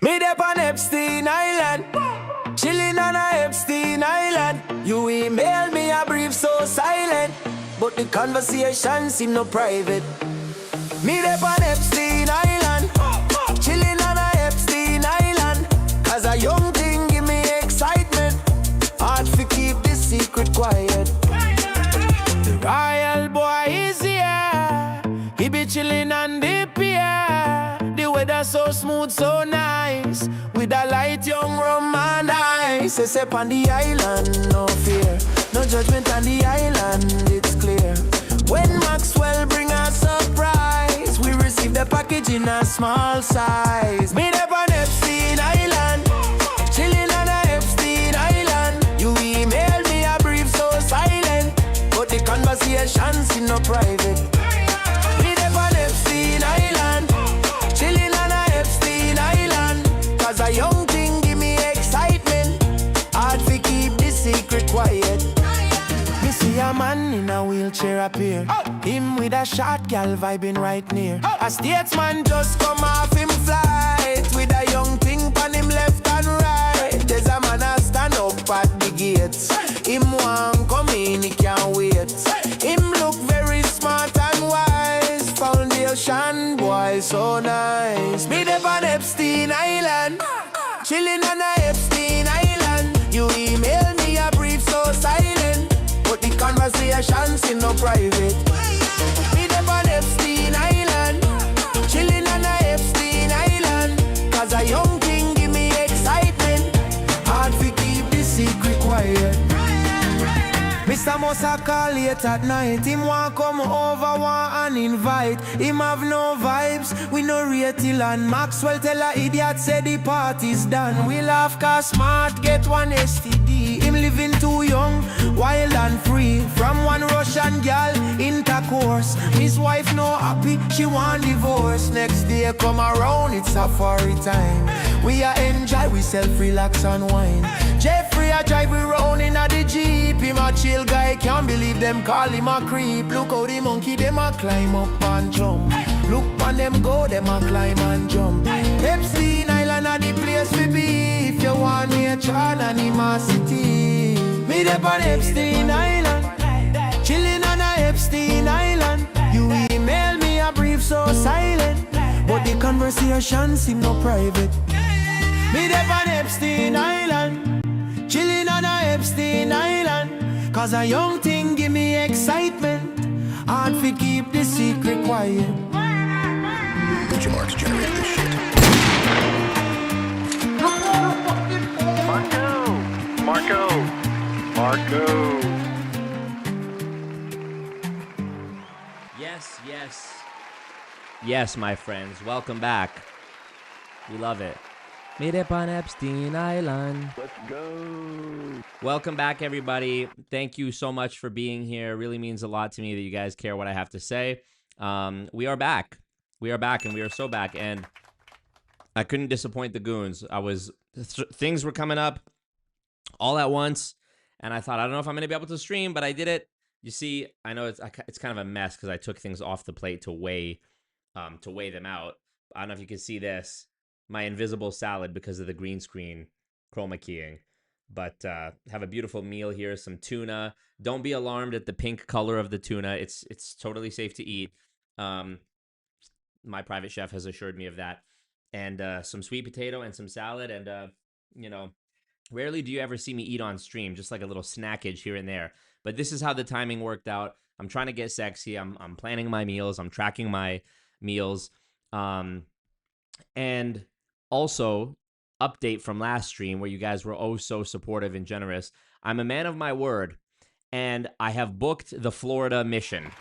Me dep on Epstein Island, chilling on a Epstein Island. You email me a brief so silent, but the conversation seem no private. Me dep on Epstein Island, chilling on a Epstein Island. Cause a young thing give me excitement, hard to keep this secret quiet. The royal boy is here, he be chilling on the pier. The weather so smooth, so nice, with a light young rum and ice. Except on the island, no fear, no judgment on the island, it's clear. When Maxwell bring a surprise, we receive the package in a small size. Me up on Epstein Island, chilling on a Epstein Island. You email me a brief so silent, but the conversation seem no private. Me up on Epstein Island, chilling on a Epstein Island. Cause a young thing give me excitement, hard to keep this secret quiet. Me see a man in a wheelchair appear, him with a short gal vibing right near. A statesman just come off him flight, with a young thing on him left and right. There's a man a stand up at the gates, him want come in, he can't wait. Him look very smart and wise, foundation boy so nice. Me up on Epstein Island, chilling on a Epstein Island. You email me a brief so silent, but the conversation seem no private. Me up on Epstein Island, chilling on a Epstein Island. Cause a young thing give me excitement, hard to keep this secret quiet. Mr. Musa call late at night, him want come over, want and invite. Him have no vibes, we no rate till. And Maxwell tell a idiot say the party's done. We laugh cause smart get one STD. Him living too young, wild and free. From one Russian gal, intercourse. His wife no happy, she want divorce. Next day come around, it's safari time. We a enjoy, we self-relax and wine. Jeffrey a drive we round in a the Jeep. Him a chill guy, can't believe them call him a creep. Look how the monkey them a climb up and jump. Look on them go, them a climb and jump. Epstein Island a the place we be, if you want nature and animosity. Me up on Epstein Island, chilling on a Epstein Island. You email me a brief so silent, but the conversation seem no private. Me up on Epstein Island, chilling on a Epstein Island. Cause a young thing give me excitement, hard to keep the secret quiet. Put your marks, generate this shit. Marco. Yes, my friends, welcome back. We love it. Meet up on Epstein Island. Let's go. Welcome back, everybody. Thank you so much for being here. It really means a lot to me that you guys care what I have to say. We are back. We are back, and we are so back. And I couldn't disappoint the goons. Things were coming up all at once, and I thought, I don't know if I'm going to be able to stream, but I did it. You see, I know it's kind of a mess because I took things off the plate to weigh them out. I don't know if you can see this. My invisible salad because of the green screen chroma keying. But have a beautiful meal here, some tuna. Don't be alarmed at the pink color of the tuna. It's totally safe to eat. My private chef has assured me of that. And some sweet potato and some salad. And, rarely do you ever see me eat on stream, just like a little snackage here and there. But this is how the timing worked out. I'm trying to get sexy. I'm planning my meals. I'm tracking my meals. And also, update from last stream where you guys were oh so supportive and generous. I'm a man of my word, and I have booked the Florida mission.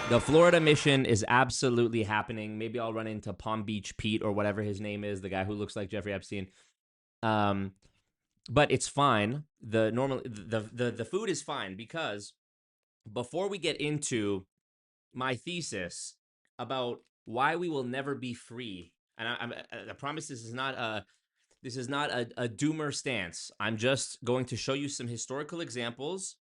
The Florida mission is absolutely happening. Maybe I'll run into Palm Beach Pete or whatever his name is, the guy who looks like Jeffrey Epstein. But it's fine. The food is fine because before we get into my thesis about why we will never be free, and I promise this is not a doomer stance. I'm just going to show you some historical examples,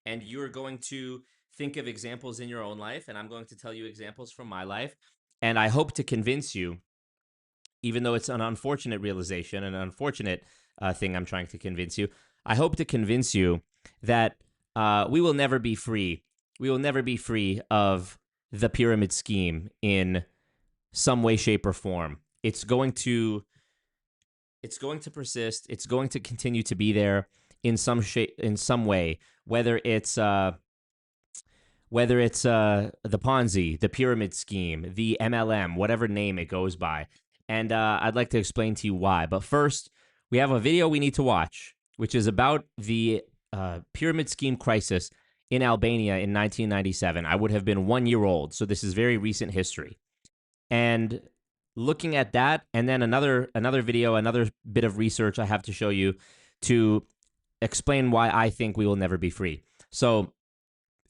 and you're going to think of examples in your own life, and I'm going to tell you examples from my life, and I hope to convince you even though it's an unfortunate realization, an unfortunate thing I'm trying to convince you, I hope to convince you that we will never be free. We will never be free of the pyramid scheme in some way, shape, or form. It's going to persist. It's going to continue to be there in some shape, in some way, whether it's the Ponzi, the pyramid scheme, the MLM, whatever name it goes by. And I'd like to explain to you why. But first, we have a video we need to watch, which is about the pyramid scheme crisis in Albania in 1997. I would have been 1 year old, so this is very recent history. And looking at that, and then another video, another bit of research I have to show you to explain why I think we will never be free. So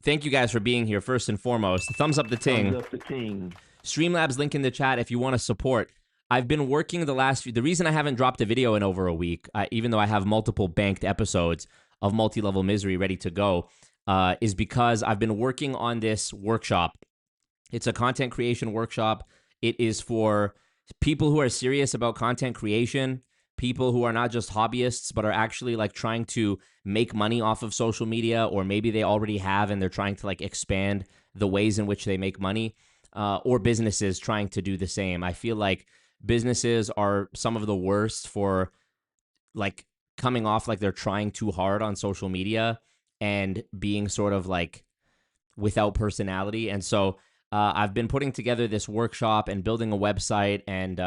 thank you guys for being here, first and foremost. Thumbs up the ting. Thumbs up the ting. Streamlabs link in the chat if you want to support. I've been working the reason I haven't dropped a video in over a week, even though I have multiple banked episodes of Multi-Level Misery ready to go, is because I've been working on this workshop. It's a content creation workshop. It is for people who are serious about content creation, people who are not just hobbyists, but are actually like trying to make money off of social media, or maybe they already have and they're trying to like expand the ways in which they make money, or businesses trying to do the same. I feel like businesses are some of the worst for like coming off like they're trying too hard on social media and being sort of like without personality. And so I've been putting together this workshop and building a website and,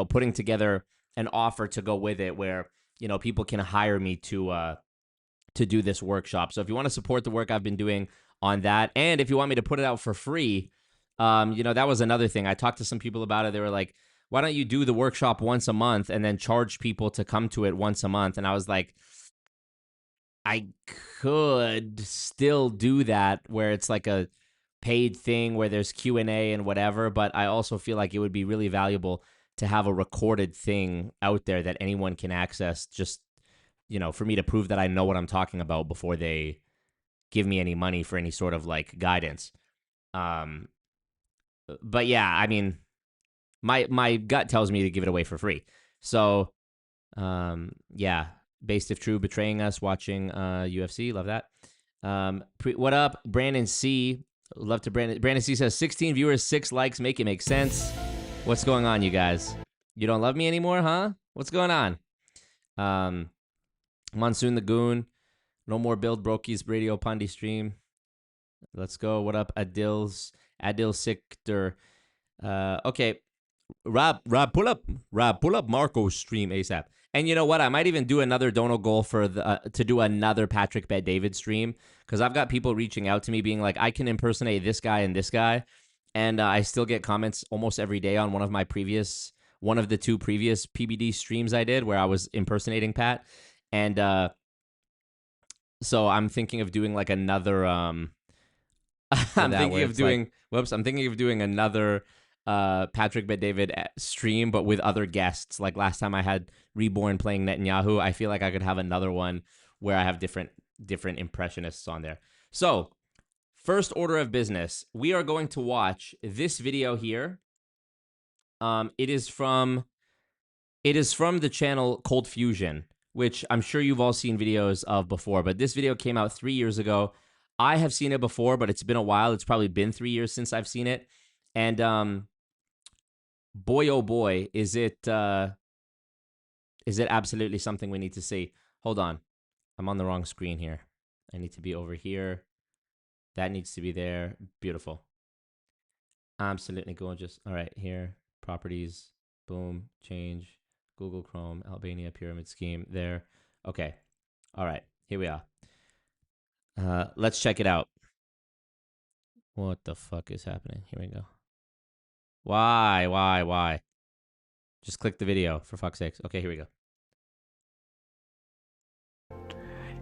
putting together an offer to go with it where, people can hire me to do this workshop. So if you want to support the work I've been doing on that, and if you want me to put it out for free, that was another thing. I talked to some people about it. They were like, why don't you do the workshop once a month and then charge people to come to it once a month? And I was like, I could still do that where it's like a paid thing where there's Q&A and whatever, but I also feel like it would be really valuable to have a recorded thing out there that anyone can access, just, for me to prove that I know what I'm talking about before they give me any money for any sort of like guidance. But yeah, I mean, my gut tells me to give it away for free. So, yeah, based if true, betraying us, watching UFC, love that. What up, Brandon C? Love to Brandon C says 16 viewers, 6 likes, make it make sense. What's going on, you guys? You don't love me anymore, huh? What's going on? Monsoon the Goon, no more Build Brokies Radio Pandi stream. Let's go. What up, Adil Sikter? Okay. Rob, pull up Marco's stream ASAP. And you know what? I might even do another Dono goal for to do another Patrick Bet David stream, because I've got people reaching out to me being like, I can impersonate this guy and this guy, and I still get comments almost every day on one of the 2 previous PBD streams I did where I was impersonating Pat, and so I'm thinking of doing like another. I'm thinking of doing another Patrick Bet David stream, but with other guests. Like last time I had Reborn playing Netanyahu. I feel like I could have another one where I have different impressionists on there. So first order of business, we are going to watch this video here. It is from the channel Cold Fusion, which I'm sure you've all seen videos of before, but this video came out 3 years ago. I have seen it before, but it's been a while. It's probably been 3 years since I've seen it. And boy, oh boy, is it absolutely something we need to see. Hold on. I'm on the wrong screen here. I need to be over here. That needs to be there. Beautiful. Absolutely gorgeous. All right, here. Properties. Boom. Change. Google Chrome. Albania pyramid scheme. There. Okay. All right. Here we are. Let's check it out. What the fuck is happening? Here we go. Why? Just click the video, for fuck's sakes. Okay, here we go.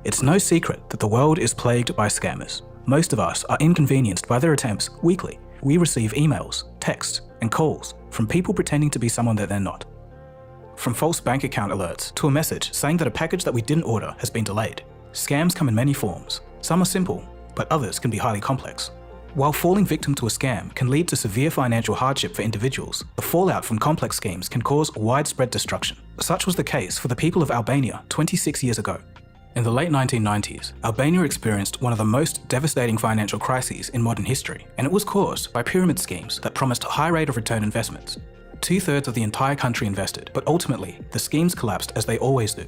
It's no secret that the world is plagued by scammers. Most of us are inconvenienced by their attempts weekly. We receive emails, texts, and calls from people pretending to be someone that they're not. From false bank account alerts to a message saying that a package that we didn't order has been delayed. Scams come in many forms. Some are simple, but others can be highly complex. While falling victim to a scam can lead to severe financial hardship for individuals, the fallout from complex schemes can cause widespread destruction. Such was the case for the people of Albania 26 years ago. In the late 1990s, Albania experienced one of the most devastating financial crises in modern history, and it was caused by pyramid schemes that promised a high rate of return investments. 2/3 of the entire country invested, but ultimately, the schemes collapsed as they always do.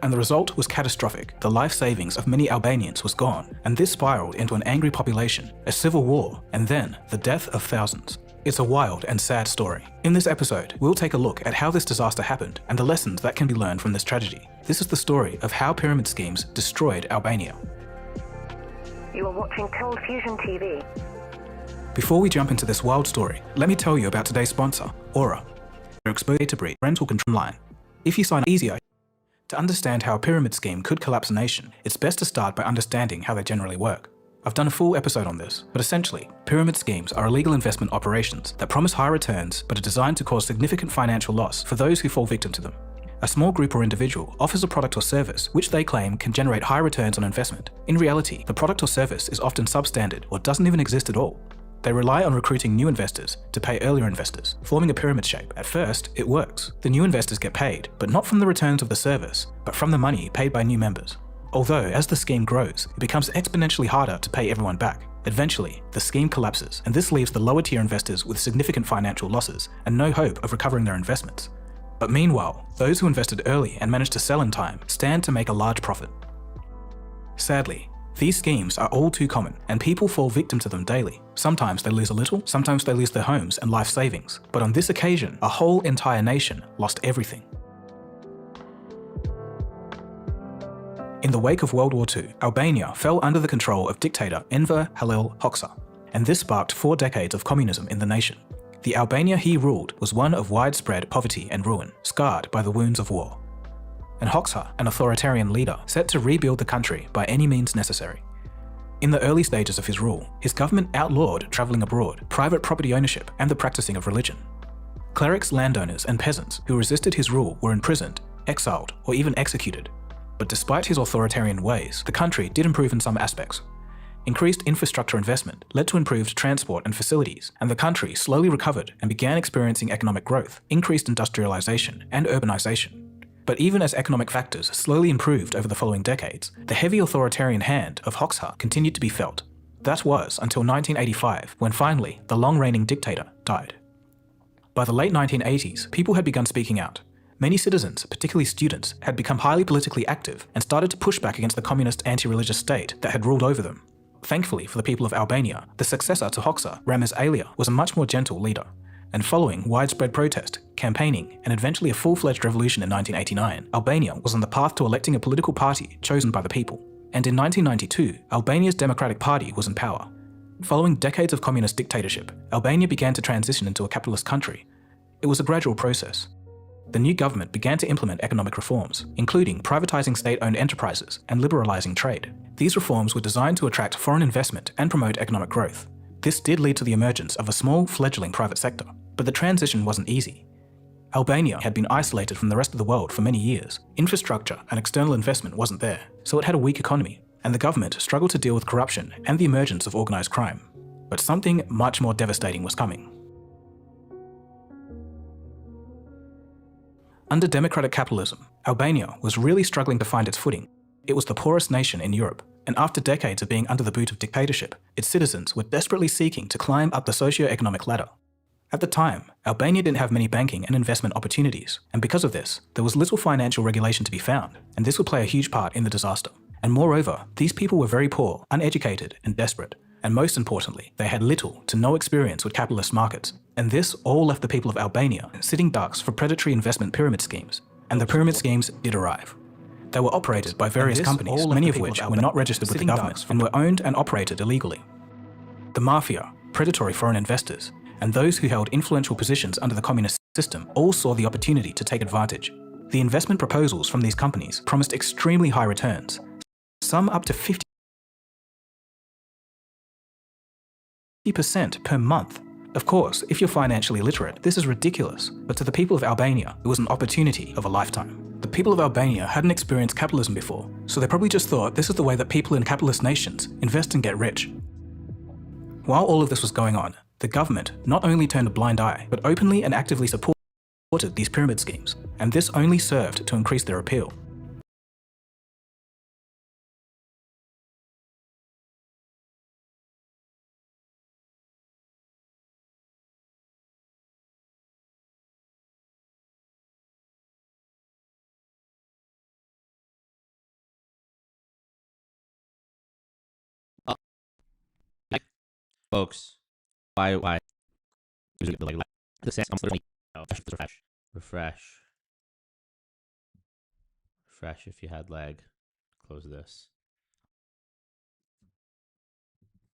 And the result was catastrophic. The life savings of many Albanians was gone, and this spiraled into an angry population, a civil war, and then the death of thousands. It's a wild and sad story. In this episode, we'll take a look at how this disaster happened and the lessons that can be learned from this tragedy. This is the story of how pyramid schemes destroyed Albania. You are watching Cold Fusion TV. Before we jump into this wild story, let me tell you about today's sponsor, Aura. Their exposure to breed rental control line. If you sign up easier, to understand how a pyramid scheme could collapse a nation, it's best to start by understanding how they generally work. I've done a full episode on this, but essentially, pyramid schemes are illegal investment operations that promise high returns but are designed to cause significant financial loss for those who fall victim to them. A small group or individual offers a product or service which they claim can generate high returns on investment. In reality, the product or service is often substandard or doesn't even exist at all. They rely on recruiting new investors to pay earlier investors, forming a pyramid shape. At first, it works. The new investors get paid, but not from the returns of the service, but from the money paid by new members. Although, as the scheme grows, it becomes exponentially harder to pay everyone back. Eventually, the scheme collapses, and this leaves the lower tier investors with significant financial losses and no hope of recovering their investments. But meanwhile, those who invested early and managed to sell in time stand to make a large profit. Sadly, these schemes are all too common, and people fall victim to them daily. Sometimes they lose a little, sometimes they lose their homes and life savings. But on this occasion, a whole entire nation lost everything. In the wake of World War II, Albania fell under the control of dictator Enver Halil Hoxha, and this sparked 4 decades of communism in the nation. The Albania he ruled was one of widespread poverty and ruin, scarred by the wounds of war. And Hoxha, an authoritarian leader, set to rebuild the country by any means necessary. In the early stages of his rule, his government outlawed travelling abroad, private property ownership, and the practicing of religion. Clerics, landowners, and peasants who resisted his rule were imprisoned, exiled, or even executed. But despite his authoritarian ways, the country did improve in some aspects. Increased infrastructure investment led to improved transport and facilities, and the country slowly recovered and began experiencing economic growth, increased industrialization, and urbanization. But even as economic factors slowly improved over the following decades, the heavy authoritarian hand of Hoxha continued to be felt. That was until 1985, when finally the long-reigning dictator died. By the late 1980s, people had begun speaking out. Many citizens, particularly students, had become highly politically active and started to push back against the communist anti-religious state that had ruled over them. Thankfully for the people of Albania, the successor to Hoxha, Ramiz Alia, was a much more gentle leader. And following widespread protest, campaigning, and eventually a full-fledged revolution in 1989, Albania was on the path to electing a political party chosen by the people. And in 1992, Albania's Democratic Party was in power. Following decades of communist dictatorship, Albania began to transition into a capitalist country. It was a gradual process. The new government began to implement economic reforms, including privatizing state-owned enterprises and liberalizing trade. These reforms were designed to attract foreign investment and promote economic growth. This did lead to the emergence of a small, fledgling private sector, but the transition wasn't easy. Albania had been isolated from the rest of the world for many years. Infrastructure and external investment wasn't there, so it had a weak economy, and the government struggled to deal with corruption and the emergence of organized crime. But something much more devastating was coming. Under democratic capitalism, Albania was really struggling to find its footing. It was the poorest nation in Europe, and after decades of being under the boot of dictatorship, its citizens were desperately seeking to climb up the socio-economic ladder. At the time, Albania didn't have many banking and investment opportunities, and because of this, there was little financial regulation to be found, and this would play a huge part in the disaster. And moreover, these people were very poor, uneducated, and desperate. And most importantly, they had little to no experience with capitalist markets. And this all left the people of Albania sitting ducks for predatory investment pyramid schemes. And the pyramid schemes did arrive. They were operated by various companies, many of which were not registered with the government and were owned and operated illegally. The mafia, predatory foreign investors, and those who held influential positions under the communist system all saw the opportunity to take advantage. The investment proposals from these companies promised extremely high returns, some up to 50% per month. Of course, if you're financially literate, this is ridiculous, but to the people of Albania, it was an opportunity of a lifetime. The people of Albania hadn't experienced capitalism before, so they probably just thought this is the way that people in capitalist nations invest and get rich. While all of this was going on, the government not only turned a blind eye, but openly and actively supported these pyramid schemes, and this only served to increase their appeal. Folks, why? Refresh if you had lag. Close this.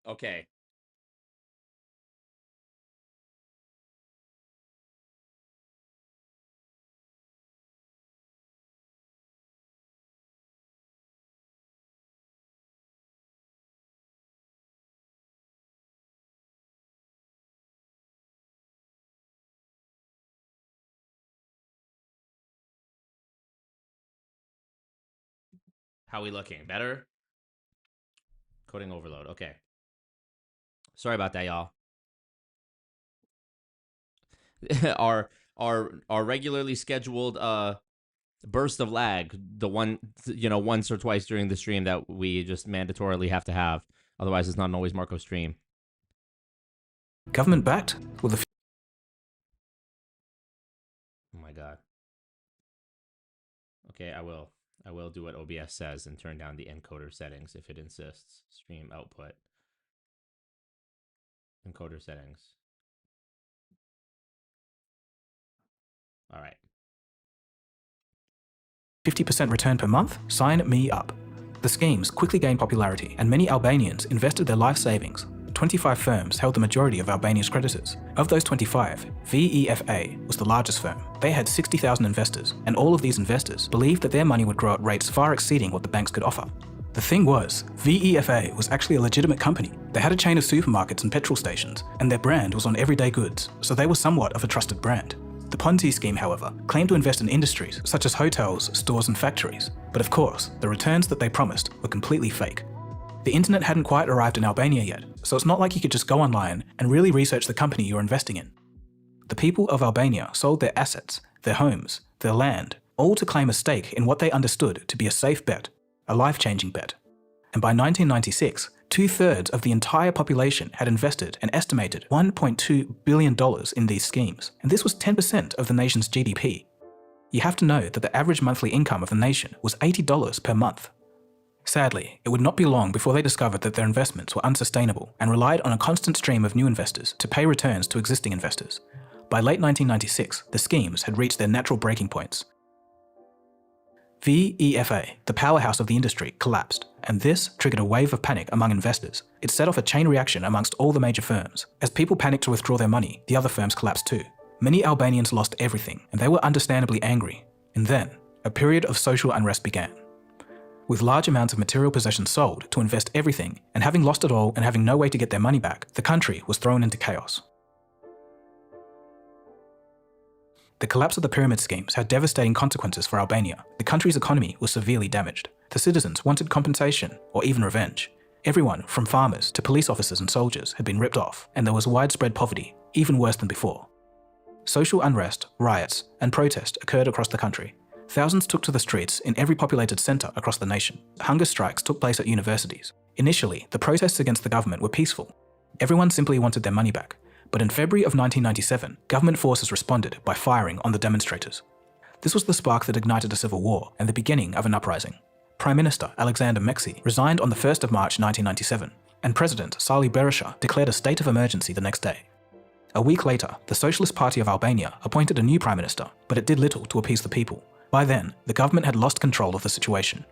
Okay. How we looking? Better? Coding overload. Okay. Sorry about that, y'all. our regularly scheduled burst of lag, the one, once or twice during the stream that we just mandatorily have to have. Otherwise, it's not an always Marco stream. Government backed with a Oh my god. Okay, I will do what OBS says and turn down the encoder settings if it insists. Stream output. Encoder settings. All right. 50% return per month? Sign me up. The schemes quickly gained popularity, and many Albanians invested their life savings. 25 firms held the majority of Albania's creditors. Of those 25, VEFA was the largest firm. They had 60,000 investors, and all of these investors believed that their money would grow at rates far exceeding what the banks could offer. The thing was, VEFA was actually a legitimate company. They had a chain of supermarkets and petrol stations, and their brand was on everyday goods, so they were somewhat of a trusted brand. The Ponzi scheme, however, claimed to invest in industries such as hotels, stores and factories. But of course, the returns that they promised were completely fake. The internet hadn't quite arrived in Albania yet, so it's not like you could just go online and really research the company you're investing in. The people of Albania sold their assets, their homes, their land, all to claim a stake in what they understood to be a safe bet, a life-changing bet. And by 1996, 2/3 of the entire population had invested an estimated $1.2 billion in these schemes, and this was 10% of the nation's GDP. You have to know that the average monthly income of the nation was $80 per month. Sadly, it would not be long before they discovered that their investments were unsustainable and relied on a constant stream of new investors to pay returns to existing investors. By late 1996, the schemes had reached their natural breaking points. VEFA, the powerhouse of the industry, collapsed, and this triggered a wave of panic among investors. It set off a chain reaction amongst all the major firms. As people panicked to withdraw their money, the other firms collapsed too. Many Albanians lost everything, and they were understandably angry. And then, a period of social unrest began. With large amounts of material possessions sold to invest everything, and having lost it all and having no way to get their money back, the country was thrown into chaos. The collapse of the pyramid schemes had devastating consequences for Albania. The country's economy was severely damaged. The citizens wanted compensation, or even revenge. Everyone, from farmers to police officers and soldiers, had been ripped off, and there was widespread poverty, even worse than before. Social unrest, riots, and protest occurred across the country. Thousands took to the streets in every populated centre across the nation. Hunger strikes took place at universities. Initially, the protests against the government were peaceful. Everyone simply wanted their money back. But in February of 1997, government forces responded by firing on the demonstrators. This was the spark that ignited a civil war and the beginning of an uprising. Prime Minister Alexander Meksi resigned on the 1st of March 1997, and President Sali Berisha declared a state of emergency the next day. A week later, the Socialist Party of Albania appointed a new Prime Minister, but it did little to appease the people. By then, the government had lost control of the situation.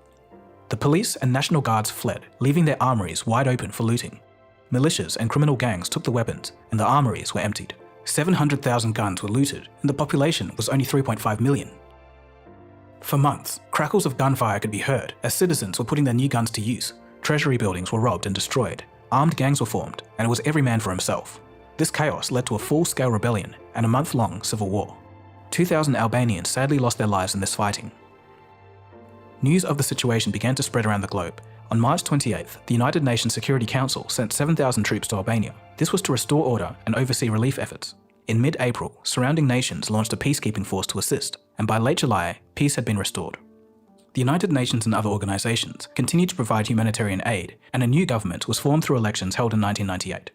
The police and National Guards fled, leaving their armories wide open for looting. Militias and criminal gangs took the weapons, and the armories were emptied. 700,000 guns were looted, and the population was only 3.5 million. For months, crackles of gunfire could be heard as citizens were putting their new guns to use. Treasury buildings were robbed and destroyed. Armed gangs were formed, and it was every man for himself. This chaos led to a full-scale rebellion and a month-long civil war. 2,000 Albanians sadly lost their lives in this fighting. News of the situation began to spread around the globe. On March 28th, the United Nations Security Council sent 7,000 troops to Albania. This was to restore order and oversee relief efforts. In mid-April, surrounding nations launched a peacekeeping force to assist, and by late July, peace had been restored. The United Nations and other organizations continued to provide humanitarian aid, and a new government was formed through elections held in 1998.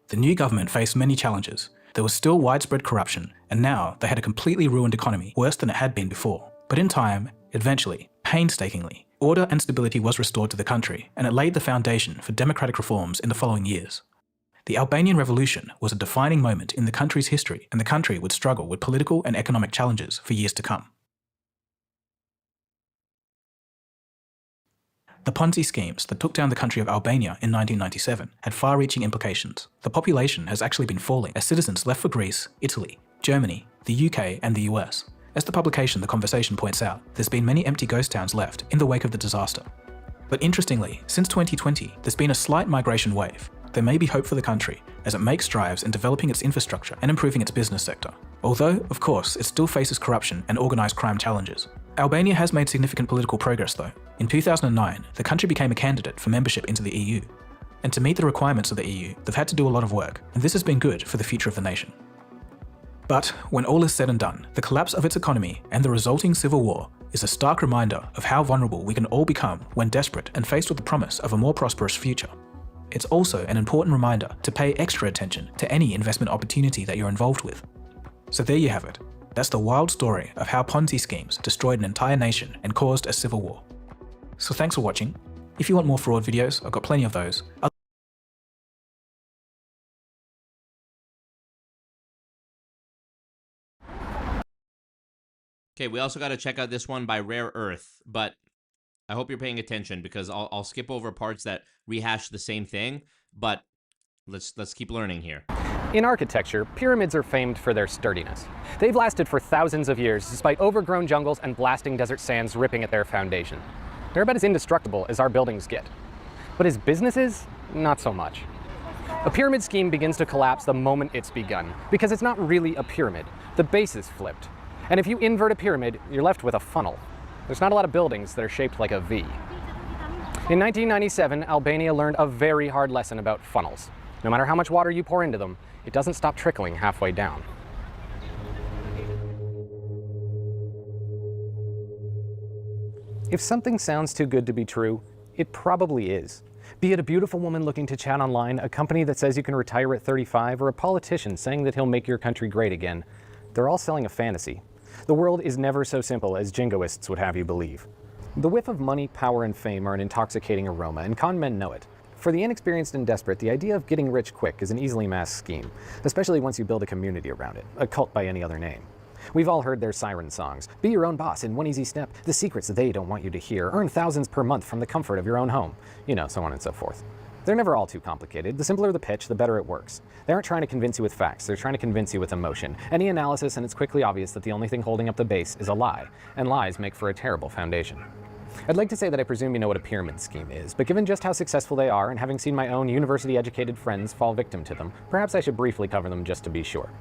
The new government faced many challenges. There was still widespread corruption, and now they had a completely ruined economy, worse than it had been before. But in time, eventually, painstakingly, order and stability was restored to the country, and it laid the foundation for democratic reforms in the following years. The Albanian Revolution was a defining moment in the country's history, and the country would struggle with political and economic challenges for years to come. The Ponzi schemes that took down the country of Albania in 1997 had far-reaching implications. The population has actually been falling as citizens left for Greece, Italy, Germany, the UK and the US. As the publication The Conversation points out, there's been many empty ghost towns left in the wake of the disaster. But interestingly, since 2020, there's been a slight migration wave. There may be hope for the country as it makes strides in developing its infrastructure and improving its business sector. Although, of course, it still faces corruption and organised crime challenges. Albania has made significant political progress though. In 2009, the country became a candidate for membership into the EU. And to meet the requirements of the EU, they've had to do a lot of work, and this has been good for the future of the nation. But when all is said and done, the collapse of its economy and the resulting civil war is a stark reminder of how vulnerable we can all become when desperate and faced with the promise of a more prosperous future. It's also an important reminder to pay extra attention to any investment opportunity that you're involved with. So there you have it. That's the wild story of how Ponzi schemes destroyed an entire nation and caused a civil war. So thanks for watching. If you want more fraud videos, I've got plenty of those. Okay, we also got to check out this one by Rare Earth, but I hope you're paying attention because I'll skip over parts that rehash the same thing, but let's keep learning here. In architecture, pyramids are famed for their sturdiness. They've lasted for thousands of years despite overgrown jungles and blasting desert sands ripping at their foundation. They're about as indestructible as our buildings get. But as businesses, not so much. A pyramid scheme begins to collapse the moment it's begun, because it's not really a pyramid. The base is flipped. And if you invert a pyramid, you're left with a funnel. There's not a lot of buildings that are shaped like a V. In 1997, Albania learned a very hard lesson about funnels. No matter how much water you pour into them, it doesn't stop trickling halfway down. If something sounds too good to be true, it probably is. Be it a beautiful woman looking to chat online, a company that says you can retire at 35, or a politician saying that he'll make your country great again, they're all selling a fantasy. The world is never so simple as jingoists would have you believe. The whiff of money, power, and fame are an intoxicating aroma, and con men know it. For the inexperienced and desperate, the idea of getting rich quick is an easily masked scheme, especially once you build a community around it, a cult by any other name. We've all heard their siren songs. Be your own boss in one easy step, the secrets they don't want you to hear, earn thousands per month from the comfort of your own home, you know, so on and so forth. They're never all too complicated. The simpler the pitch, the better it works. They aren't trying to convince you with facts, they're trying to convince you with emotion. Any analysis and it's quickly obvious that the only thing holding up the base is a lie, and lies make for a terrible foundation. I'd like to say that I presume you know what a pyramid scheme is, but given just how successful they are and having seen my own university-educated friends fall victim to them, perhaps I should briefly cover them just to be sure.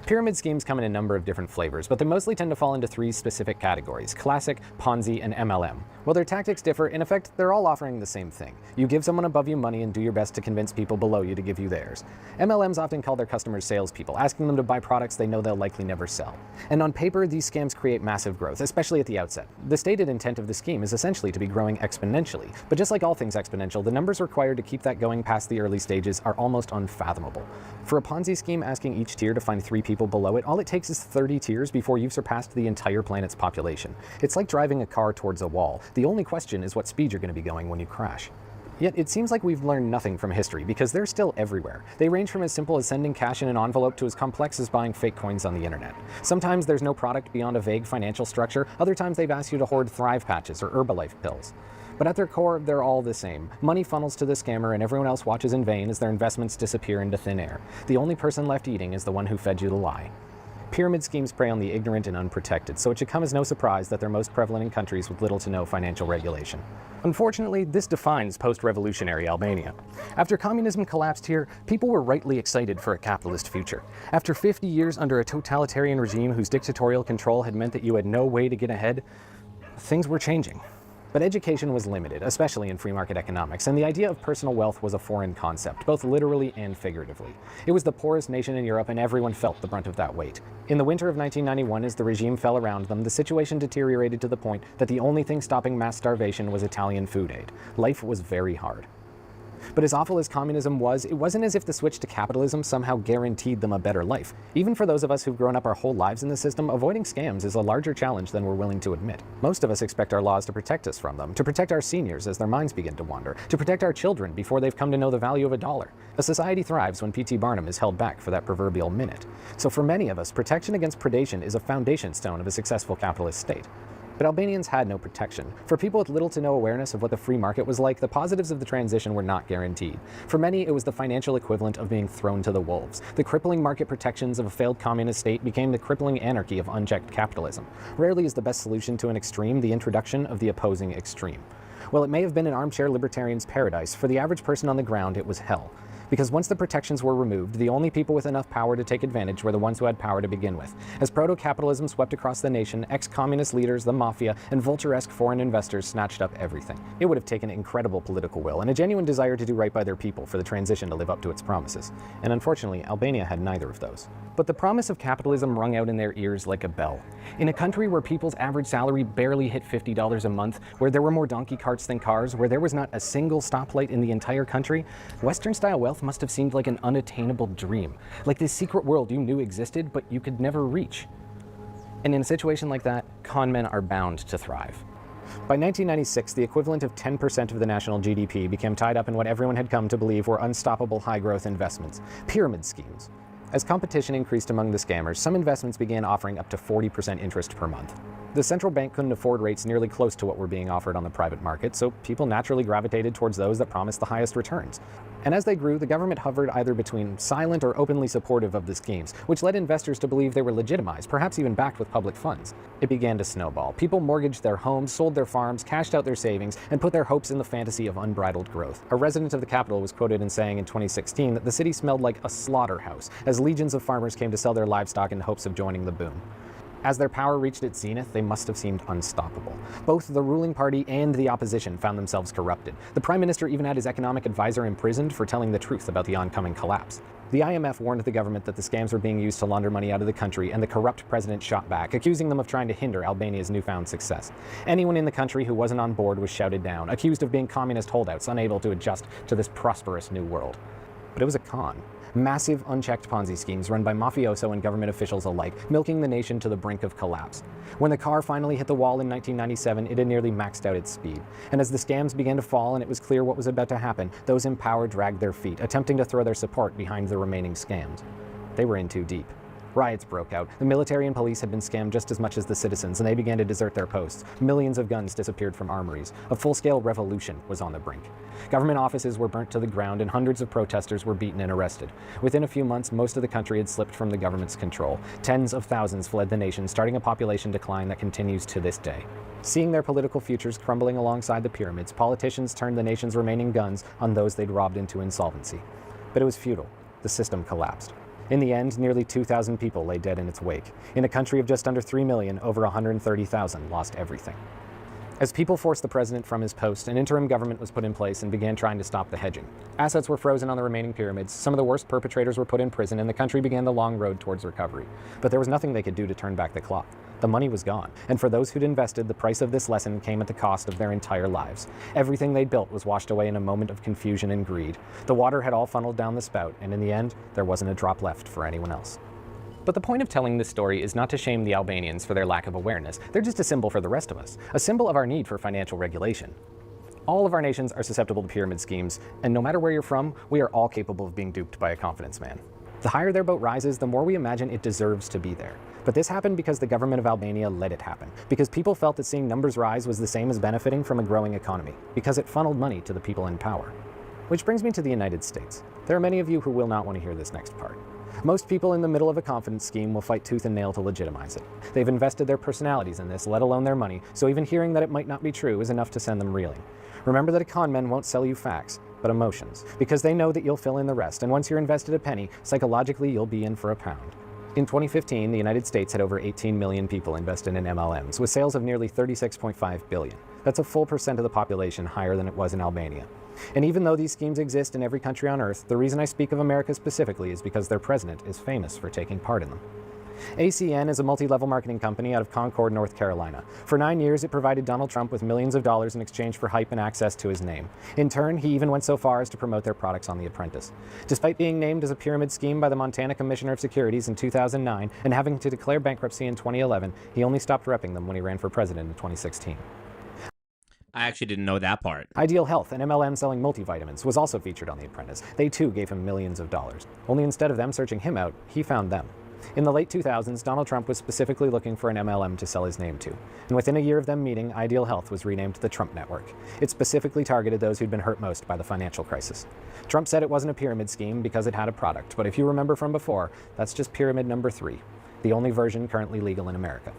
Pyramid schemes come in a number of different flavors, but they mostly tend to fall into three specific categories: classic, Ponzi, and MLM. While their tactics differ, in effect, they're all offering the same thing. You give someone above you money and do your best to convince people below you to give you theirs. MLMs often call their customers salespeople, asking them to buy products they know they'll likely never sell. And on paper, these scams create massive growth, especially at the outset. The stated intent of the scheme is essentially to be growing exponentially, but just like all things exponential, the numbers required to keep that going past the early stages are almost unfathomable. For a Ponzi scheme asking each tier to find 3 people below it, all it takes is 30 tiers before you've surpassed the entire planet's population. It's like driving a car towards a wall. The only question is what speed you're going to be going when you crash. Yet it seems like we've learned nothing from history, because they're still everywhere. They range from as simple as sending cash in an envelope to as complex as buying fake coins on the internet. Sometimes there's no product beyond a vague financial structure, other times they've asked you to hoard Thrive patches or Herbalife pills. But at their core, they're all the same. Money funnels to the scammer and everyone else watches in vain as their investments disappear into thin air. The only person left eating is the one who fed you the lie. Pyramid schemes prey on the ignorant and unprotected, so it should come as no surprise that they're most prevalent in countries with little to no financial regulation. Unfortunately, this defines post-revolutionary Albania. After communism collapsed here, people were rightly excited for a capitalist future. After 50 years under a totalitarian regime whose dictatorial control had meant that you had no way to get ahead, things were changing. But education was limited, especially in free market economics, and the idea of personal wealth was a foreign concept, both literally and figuratively. It was the poorest nation in Europe, and everyone felt the brunt of that weight. In the winter of 1991, as the regime fell around them, the situation deteriorated to the point that the only thing stopping mass starvation was Italian food aid. Life was very hard. But as awful as communism was, it wasn't as if the switch to capitalism somehow guaranteed them a better life. Even for those of us who've grown up our whole lives in the system, avoiding scams is a larger challenge than we're willing to admit. Most of us expect our laws to protect us from them, to protect our seniors as their minds begin to wander, to protect our children before they've come to know the value of a dollar. A society thrives when P.T. Barnum is held back for that proverbial minute. So for many of us, protection against predation is a foundation stone of a successful capitalist state. But Albanians had no protection. For people with little to no awareness of what the free market was like, the positives of the transition were not guaranteed. For many, it was the financial equivalent of being thrown to the wolves. The crippling market protections of a failed communist state became the crippling anarchy of unchecked capitalism. Rarely is the best solution to an extreme the introduction of the opposing extreme. While it may have been an armchair libertarian's paradise, for the average person on the ground, it was hell. Because once the protections were removed, the only people with enough power to take advantage were the ones who had power to begin with. As proto-capitalism swept across the nation, ex-communist leaders, the mafia, and vulture-esque foreign investors snatched up everything. It would have taken incredible political will and a genuine desire to do right by their people for the transition to live up to its promises. And unfortunately, Albania had neither of those. But the promise of capitalism rung out in their ears like a bell. In a country where people's average salary barely hit $50 a month, where there were more donkey carts than cars, where there was not a single stoplight in the entire country, Western-style wealth must have seemed like an unattainable dream, like this secret world you knew existed but you could never reach. And in a situation like that, con men are bound to thrive. By 1996, the equivalent of 10% of the national GDP became tied up in what everyone had come to believe were unstoppable high-growth investments, pyramid schemes. As competition increased among the scammers, some investments began offering up to 40% interest per month. The central bank couldn't afford rates nearly close to what were being offered on the private market, so people naturally gravitated towards those that promised the highest returns. And as they grew, the government hovered either between silent or openly supportive of the schemes, which led investors to believe they were legitimized, perhaps even backed with public funds. It began to snowball. People mortgaged their homes, sold their farms, cashed out their savings, and put their hopes in the fantasy of unbridled growth. A resident of the capital was quoted in saying in 2016 that the city smelled like a slaughterhouse, as legions of farmers came to sell their livestock in hopes of joining the boom. As their power reached its zenith, they must have seemed unstoppable. Both the ruling party and the opposition found themselves corrupted. The prime minister even had his economic advisor imprisoned for telling the truth about the oncoming collapse. The IMF warned the government that the scams were being used to launder money out of the country, and the corrupt president shot back, accusing them of trying to hinder Albania's newfound success. Anyone in the country who wasn't on board was shouted down, accused of being communist holdouts unable to adjust to this prosperous new world. But it was a con. Massive, unchecked Ponzi schemes run by mafioso and government officials alike, milking the nation to the brink of collapse. When the car finally hit the wall in 1997, it had nearly maxed out its speed. And as the scams began to fall and it was clear what was about to happen, those in power dragged their feet, attempting to throw their support behind the remaining scams. They were in too deep. Riots broke out. The military and police had been scammed just as much as the citizens, and they began to desert their posts. Millions of guns disappeared from armories. A full-scale revolution was on the brink. Government offices were burnt to the ground, and hundreds of protesters were beaten and arrested. Within a few months, most of the country had slipped from the government's control. Tens of thousands fled the nation, starting a population decline that continues to this day. Seeing their political futures crumbling alongside the pyramids, politicians turned the nation's remaining guns on those they'd robbed into insolvency. But it was futile. The system collapsed. In the end, nearly 2,000 people lay dead in its wake. In a country of just under 3 million, over 130,000 lost everything. As people forced the president from his post, an interim government was put in place and began trying to stop the hedging. Assets were frozen on the remaining pyramids, some of the worst perpetrators were put in prison, and the country began the long road towards recovery. But there was nothing they could do to turn back the clock. The money was gone, and for those who'd invested, the price of this lesson came at the cost of their entire lives. Everything they'd built was washed away in a moment of confusion and greed. The water had all funneled down the spout, and in the end, there wasn't a drop left for anyone else. But the point of telling this story is not to shame the Albanians for their lack of awareness. They're just a symbol for the rest of us, a symbol of our need for financial regulation. All of our nations are susceptible to pyramid schemes, and no matter where you're from, we are all capable of being duped by a confidence man. The higher their boat rises, the more we imagine it deserves to be there. But this happened because the government of Albania let it happen, because people felt that seeing numbers rise was the same as benefiting from a growing economy, because it funneled money to the people in power. Which brings me to the United States. There are many of you who will not want to hear this next part. Most people in the middle of a confidence scheme will fight tooth and nail to legitimize it. They've invested their personalities in this, let alone their money, so even hearing that it might not be true is enough to send them reeling. Remember that a con man won't sell you facts, but emotions, because they know that you'll fill in the rest, and once you're invested a penny, psychologically you'll be in for a pound. In 2015, the United States had over 18 million people invested in MLMs, with sales of nearly $36.5 billion. That's a full percent of the population higher than it was in Albania. And even though these schemes exist in every country on Earth, the reason I speak of America specifically is because their president is famous for taking part in them. ACN is a multi-level marketing company out of Concord, North Carolina. For 9 years, it provided Donald Trump with millions of dollars in exchange for hype and access to his name. In turn, he even went so far as to promote their products on The Apprentice. Despite being named as a pyramid scheme by the Montana Commissioner of Securities in 2009 and having to declare bankruptcy in 2011, he only stopped repping them when he ran for president in 2016. I actually didn't know that part. Ideal Health, an MLM selling multivitamins, was also featured on The Apprentice. They too gave him millions of dollars. Only instead of them searching him out, he found them. In the late 2000s, Donald Trump was specifically looking for an MLM to sell his name to. And within a year of them meeting, Ideal Health was renamed the Trump Network. It specifically targeted those who'd been hurt most by the financial crisis. Trump said it wasn't a pyramid scheme because it had a product, but if you remember from before, that's just pyramid number 3, the only version currently legal in America.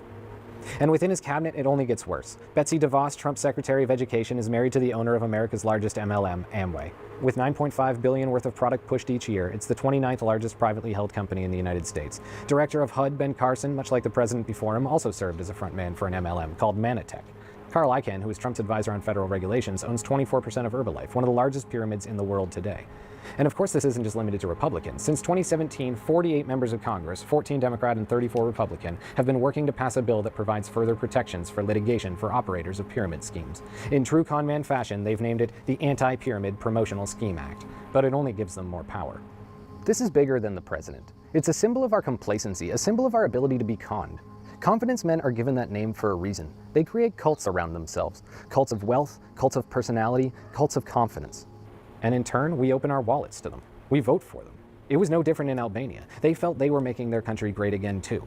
And within his cabinet, it only gets worse. Betsy DeVos, Trump's Secretary of Education, is married to the owner of America's largest MLM, Amway. With $9.5 billion worth of product pushed each year, it's the 29th largest privately held company in the United States. Director of HUD, Ben Carson, much like the president before him, also served as a frontman for an MLM called Manatech. Carl Icahn, who is Trump's advisor on federal regulations, owns 24% of Herbalife, one of the largest pyramids in the world today. And of course, this isn't just limited to Republicans. Since 2017, 48 members of Congress, 14 Democrat and 34 Republican, have been working to pass a bill that provides further protections for litigation for operators of pyramid schemes. In true conman fashion, they've named it the Anti-Pyramid Promotional Scheme Act, but it only gives them more power. This is bigger than the president. It's a symbol of our complacency, a symbol of our ability to be conned. Confidence men are given that name for a reason. They create cults around themselves. Cults of wealth, cults of personality, cults of confidence. And in turn, we open our wallets to them. We vote for them. It was no different in Albania. They felt they were making their country great again too,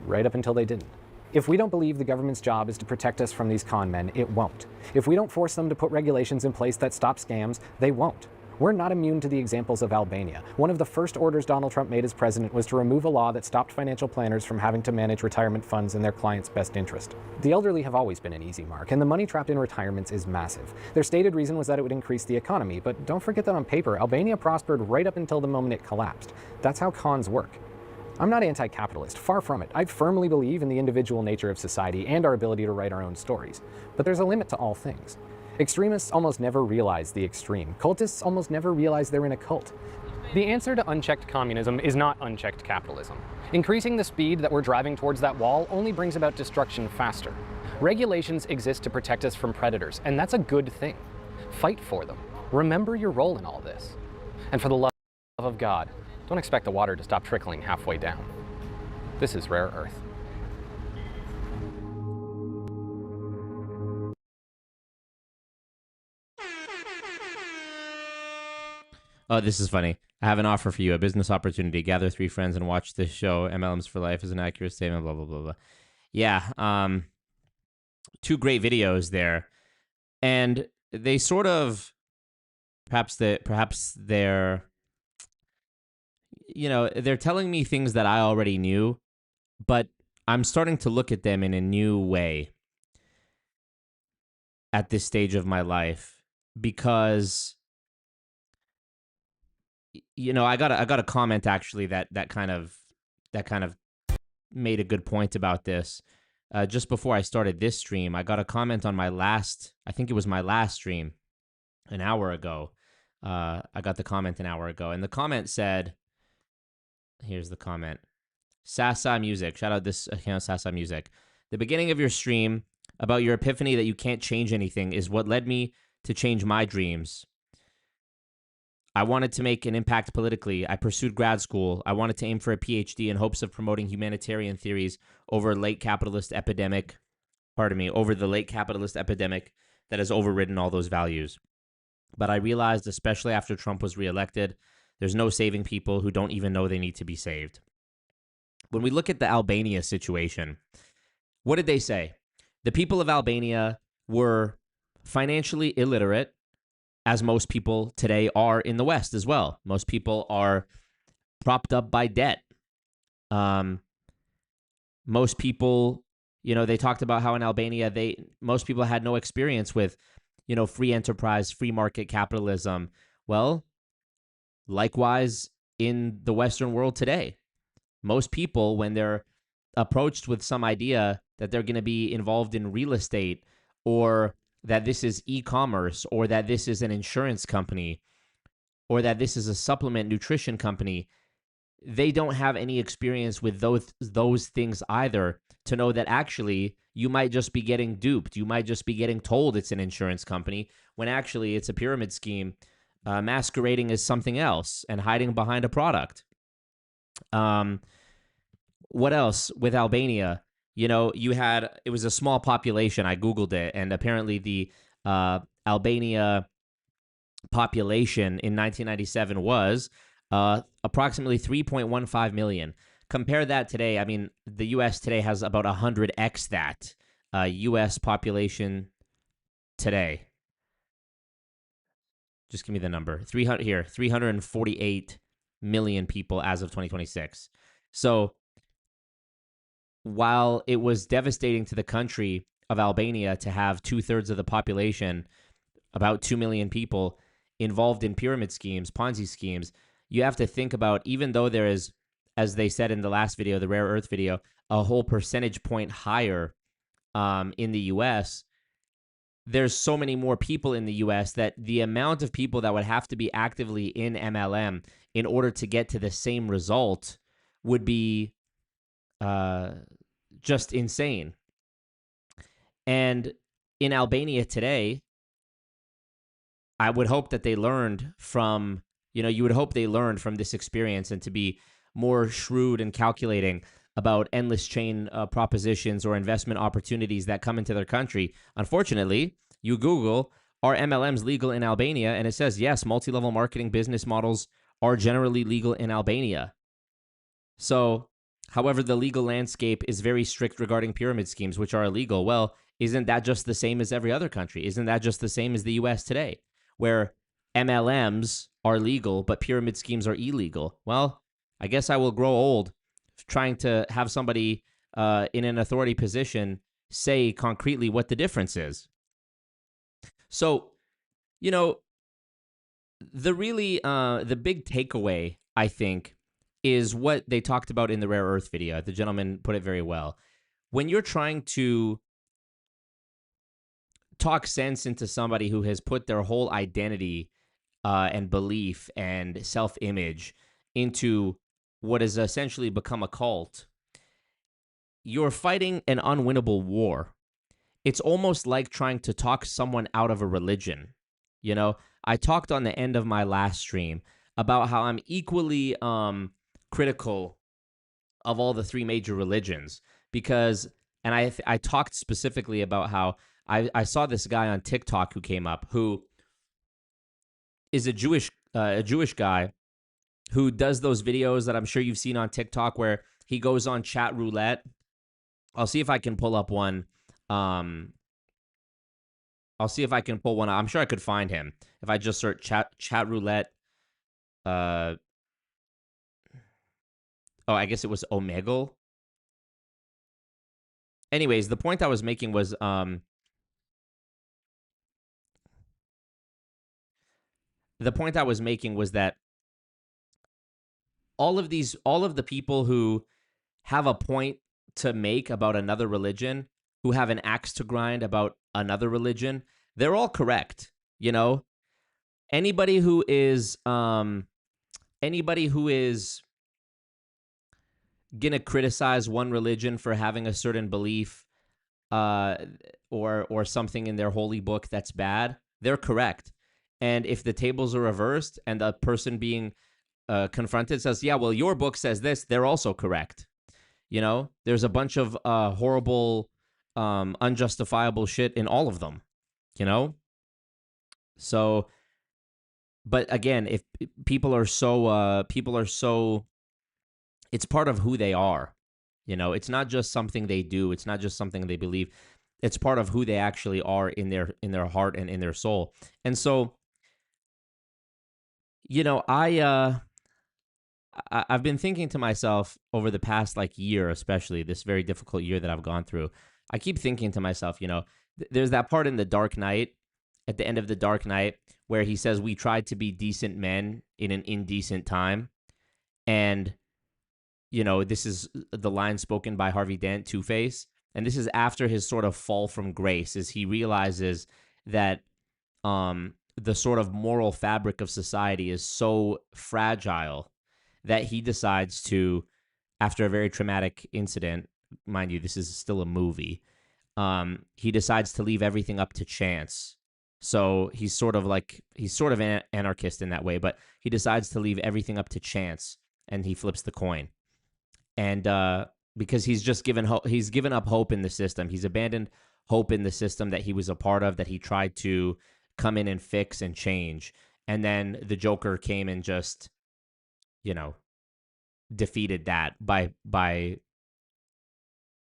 right up until they didn't. If we don't believe the government's job is to protect us from these con men, it won't. If we don't force them to put regulations in place that stop scams, they won't. We're not immune to the examples of Albania. One of the first orders Donald Trump made as president was to remove a law that stopped financial planners from having to manage retirement funds in their clients' best interest. The elderly have always been an easy mark, and the money trapped in retirements is massive. Their stated reason was that it would increase the economy, but don't forget that on paper, Albania prospered right up until the moment it collapsed. That's how cons work. I'm not anti-capitalist, far from it. I firmly believe in the individual nature of society and our ability to write our own stories. But there's a limit to all things. Extremists almost never realize the extreme. Cultists almost never realize they're in a cult. The answer to unchecked communism is not unchecked capitalism. Increasing the speed that we're driving towards that wall only brings about destruction faster. Regulations exist to protect us from predators, and that's a good thing. Fight for them. Remember your role in all this. And for the love of God, don't expect the water to stop trickling halfway down. This is Rare Earth. Oh, this is funny. I have an offer for you, a business opportunity. Gather 3 friends and watch this show. MLMs for Life is an accurate statement, blah, blah, blah, blah. Yeah, 2 great videos there. And they sort of, perhaps they're, you know, they're telling me things that I already knew, but I'm starting to look at them in a new way at this stage of my life because, you know, I got a comment actually that kind of made a good point about this. Just before I started this stream, I got a comment on my last, I think it was my last stream, an hour ago. I got the comment an hour ago, and the comment said, here's the comment. Sasa Music, shout out this account, Sasa Music. The beginning of your stream about your epiphany that you can't change anything is what led me to change my dreams. I wanted to make an impact politically. I pursued grad school. I wanted to aim for a PhD in hopes of promoting humanitarian theories over the late capitalist epidemic that has overridden all those values. But I realized, especially after Trump was reelected, there's no saving people who don't even know they need to be saved. When we look at the Albania situation, what did they say? The people of Albania were financially illiterate, as most people today are in the West as well. Most people are propped up by debt. Most people, you know, they talked about how in Albania, most people had no experience with, you know, free enterprise, free market capitalism. Well, likewise in the Western world today, most people, when they're approached with some idea that they're going to be involved in real estate or that this is e-commerce, or that this is an insurance company, or that this is a supplement nutrition company, they don't have any experience with those things either to know that actually you might just be getting duped. You might just be getting told it's an insurance company when actually it's a pyramid scheme masquerading as something else and hiding behind a product. What else with Albania? You know, it was a small population. I Googled it, and apparently the Albania population in 1997 was approximately 3.15 million. Compare that today. I mean, the U.S. today has about 100x that U.S. population today. Just give me the number. 348 million people as of 2026. So while it was devastating to the country of Albania to have 2/3 of the population, about 2 million people, involved in pyramid schemes, Ponzi schemes, you have to think about, even though there is, as they said in the last video, the rare earth video, a whole percentage point higher in the US, there's so many more people in the US that the amount of people that would have to be actively in MLM in order to get to the same result would be just insane. And in Albania today, I would hope that they learned from, you would hope they learned from this experience and to be more shrewd and calculating about endless chain propositions or investment opportunities that come into their country. Unfortunately, you Google, are MLMs legal in Albania? And it says, yes, multi-level marketing business models are generally legal in Albania. So, however, the legal landscape is very strict regarding pyramid schemes, which are illegal. Well, isn't that just the same as every other country? Isn't that just the same as the US today, where MLMs are legal, but pyramid schemes are illegal? Well, I guess I will grow old trying to have somebody in an authority position say concretely what the difference is. So, the big takeaway, I think, is what they talked about in the rare earth video. The gentleman put it very well. When you're trying to talk sense into somebody who has put their whole identity and belief and self-image into what has essentially become a cult, you're fighting an unwinnable war. It's almost like trying to talk someone out of a religion. I talked on the end of my last stream about how I'm equally critical of all the three major religions because, and I talked specifically about how I saw this guy on TikTok who came up, who is a Jewish guy who does those videos that I'm sure you've seen on TikTok where he goes on chat roulette. I'll see if I can pull up one. I'm sure I could find him if I just search chat roulette. I guess it was Omegle. Anyways, the point I was making was that all of the people who have a point to make about another religion, who have an axe to grind about another religion, they're all correct. Anybody who is gonna criticize one religion for having a certain belief or something in their holy book that's bad, they're correct. And if the tables are reversed and the person being confronted says, yeah, well, your book says this, they're also correct. There's a bunch of horrible, unjustifiable shit in all of them, So, but again, if people are so, it's part of who they are. It's not just something they do. It's not just something they believe. It's part of who they actually are in their heart and in their soul. And so, I've been thinking to myself over the past year, especially this very difficult year that I've gone through. I keep thinking to myself, there's that part in The Dark Knight, at the end of The Dark Knight, where he says we tried to be decent men in an indecent time. And, this is the line spoken by Harvey Dent, Two-Face. And this is after his sort of fall from grace, as he realizes that the sort of moral fabric of society is so fragile that he decides to, after a very traumatic incident, mind you, this is still a movie, he decides to leave everything up to chance. So he's sort of an anarchist in that way, but he decides to leave everything up to chance, and he flips the coin. And because he's just given up hope in the system. He's abandoned hope in the system that he was a part of, that he tried to come in and fix and change. And then the Joker came and just, defeated that by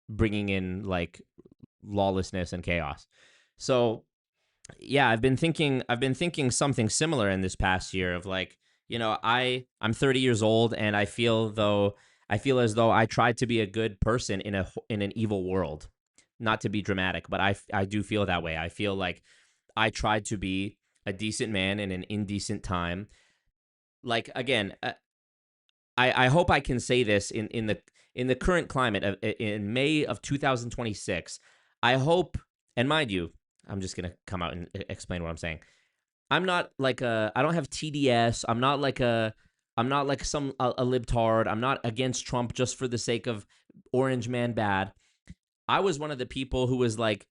bringing in like lawlessness and chaos. So yeah, I've been thinking something similar in this past year of like, I'm 30 years old, and I feel as though I tried to be a good person in an evil world. Not to be dramatic, but I do feel that way. I feel like I tried to be a decent man in an indecent time. Like, again, I hope I can say this in the current climate in May of 2026. I hope, and mind you, I'm just gonna come out and explain what I'm saying. I'm not like I don't have TDS. I'm not like a libtard. I'm not against Trump just for the sake of Orange Man bad. I was one of the people who was like,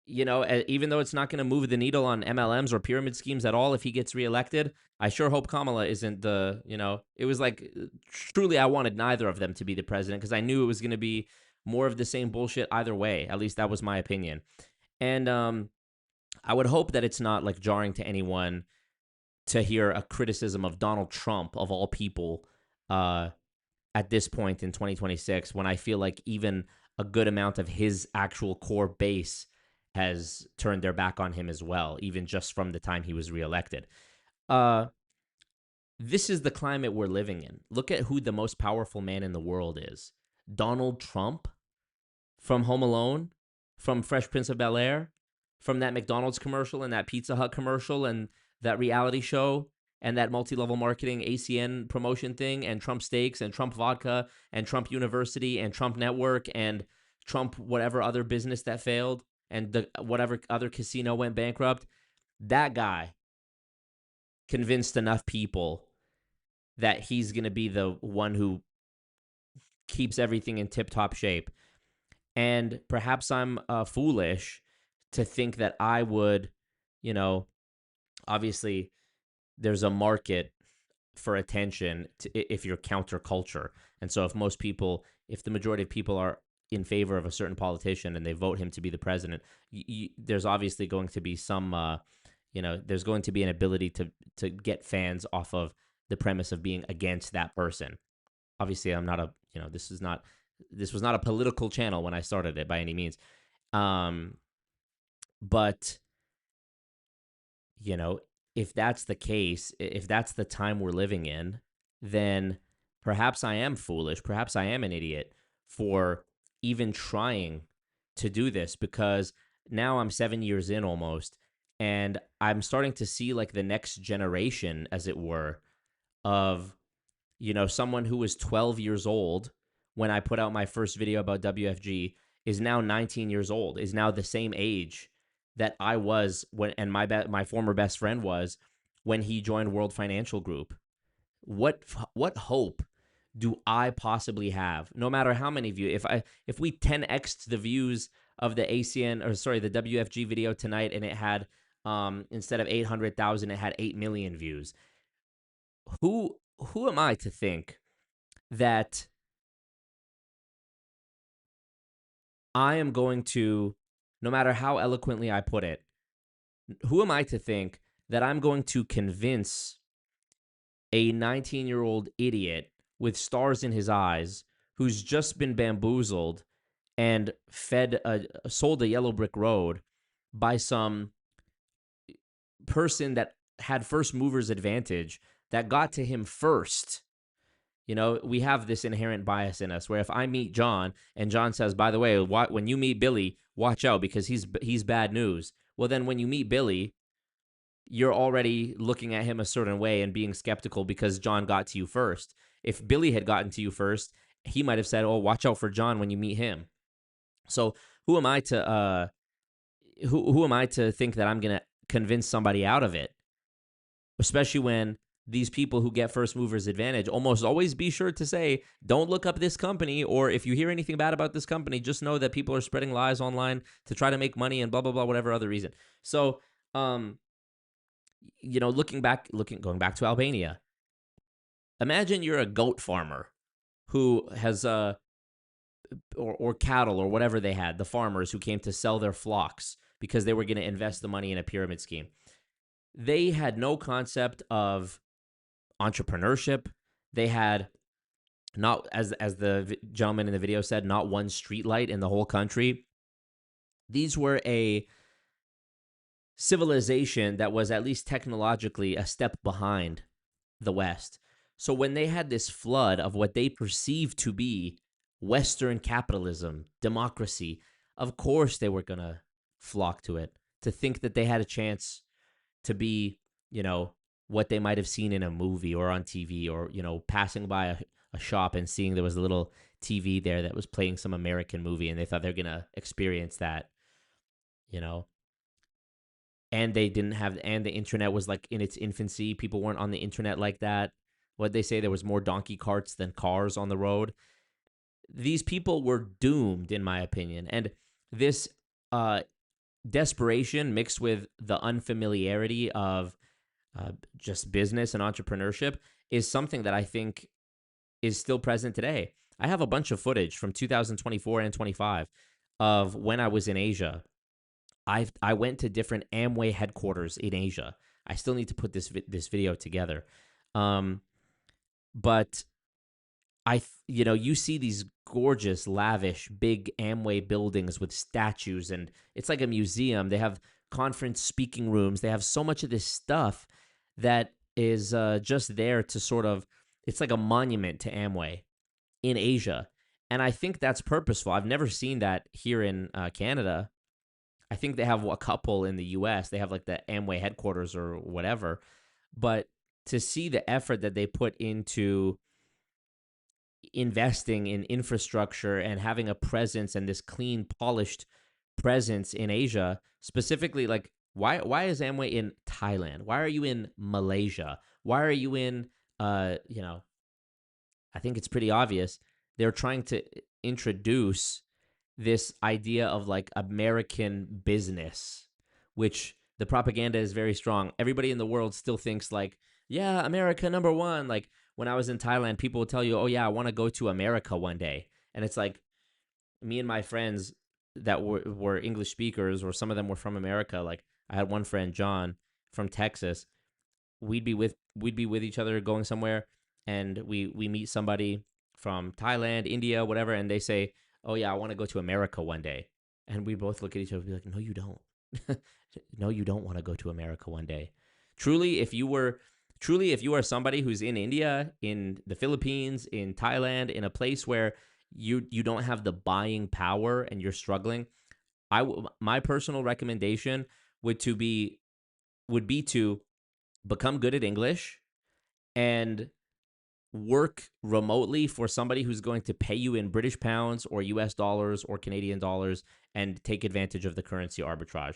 even though it's not going to move the needle on MLMs or pyramid schemes at all if he gets reelected, I sure hope Kamala isn't it was like, truly I wanted neither of them to be the president, because I knew it was going to be more of the same bullshit either way. At least that was my opinion. And I would hope that it's not like jarring to anyone to hear a criticism of Donald Trump, of all people, at this point in 2026, when I feel like even a good amount of his actual core base has turned their back on him as well, even just from the time he was reelected. This is the climate we're living in. Look at who the most powerful man in the world is. Donald Trump, from Home Alone, from Fresh Prince of Bel-Air, from that McDonald's commercial and that Pizza Hut commercial and that reality show and that multi-level marketing ACN promotion thing, and Trump Steaks and Trump Vodka and Trump University and Trump Network and Trump whatever other business that failed and whatever other casino went bankrupt. That guy convinced enough people that he's going to be the one who keeps everything in tip-top shape. And perhaps I'm foolish to think that I would, obviously there's a market for attention if you're counterculture. And so if the majority of people are in favor of a certain politician and they vote him to be the president, there's obviously going to be some, there's going to be an ability to get fans off of the premise of being against that person. Obviously, I'm not this was not a political channel when I started it by any means. But, if that's the case, if that's the time we're living in, then perhaps I am foolish. Perhaps I am an idiot for even trying to do this, because now I'm 7 years in almost, and I'm starting to see like the next generation, as it were, of, someone who was 12 years old when I put out my first video about WFG is now 19 years old, is now the same age that I was when, and my former best friend was when he joined World Financial Group. What hope do I possibly have? No matter how many views, if we 10x'd the views of the the WFG video tonight, and it had instead of 800,000, it had 8 million views. Who am I to think that I am going to, no matter how eloquently I put it, who am I to think that I'm going to convince a 19-year-old idiot with stars in his eyes who's just been bamboozled and sold a yellow brick road by some person that had first mover's advantage, that got to him first? We have this inherent bias in us where if I meet John and John says, by the way, when you meet Billy, watch out because he's bad news. Well, then when you meet Billy, you're already looking at him a certain way and being skeptical because John got to you first. If Billy had gotten to you first, he might have said, oh, watch out for John when you meet him. So who am I to who am I to think that I'm going to convince somebody out of it? Especially when these people who get first movers advantage almost always be sure to say, don't look up this company, or if you hear anything bad about this company, just know that people are spreading lies online to try to make money and blah, blah, blah, whatever other reason. So, going back to Albania, imagine you're a goat farmer who has, or cattle or whatever they had, the farmers who came to sell their flocks because they were going to invest the money in a pyramid scheme. They had no concept of entrepreneurship. They had not, as the gentleman in the video said, not one street light in the whole country. These were a civilization that was at least technologically a step behind the West. So when they had this flood of what they perceived to be Western capitalism, democracy, of course they were going to flock to it, to think that they had a chance to be, what they might have seen in a movie or on TV, or, passing by a shop and seeing there was a little TV there that was playing some American movie, and they thought they're going to experience that, and they didn't have, and the internet was like in its infancy. People weren't on the internet like that. What they say, there was more donkey carts than cars on the road. These people were doomed, in my opinion. And this desperation mixed with the unfamiliarity of just business and entrepreneurship is something that I think is still present today. I have a bunch of footage from 2024 and 25 of when I was in Asia. I went to different Amway headquarters in Asia. I still need to put this video together. But you see these gorgeous, lavish, big Amway buildings with statues, and it's like a museum. They have conference speaking rooms. They have so much of this stuff that is just there to sort of, it's like a monument to Amway in Asia. And I think that's purposeful. I've never seen that here in Canada. I think they have a couple in the US. They have like the Amway headquarters or whatever. But to see the effort that they put into investing in infrastructure and having a presence and this clean, polished presence in Asia, specifically, like, why is Amway in Thailand? Why are you in Malaysia? Why are you in, I think it's pretty obvious. They're trying to introduce this idea of like American business, which the propaganda is very strong. Everybody in the world still thinks like, yeah, America number one. Like when I was in Thailand, people would tell you, oh yeah, I want to go to America one day. And it's like, me and my friends that were English speakers, or some of them were from America. Like I had one friend, John, from Texas. We'd be with each other going somewhere, and we meet somebody from Thailand, India, whatever, and they say, oh yeah, I want to go to America one day. And we both look at each other and be like, no, you don't. No, you don't want to go to America one day. Truly, if you are somebody who's in India, in the Philippines, in Thailand, in a place where you don't have the buying power and you're struggling, my personal recommendation would be to become good at English and work remotely for somebody who's going to pay you in British pounds or US dollars or Canadian dollars, and take advantage of the currency arbitrage.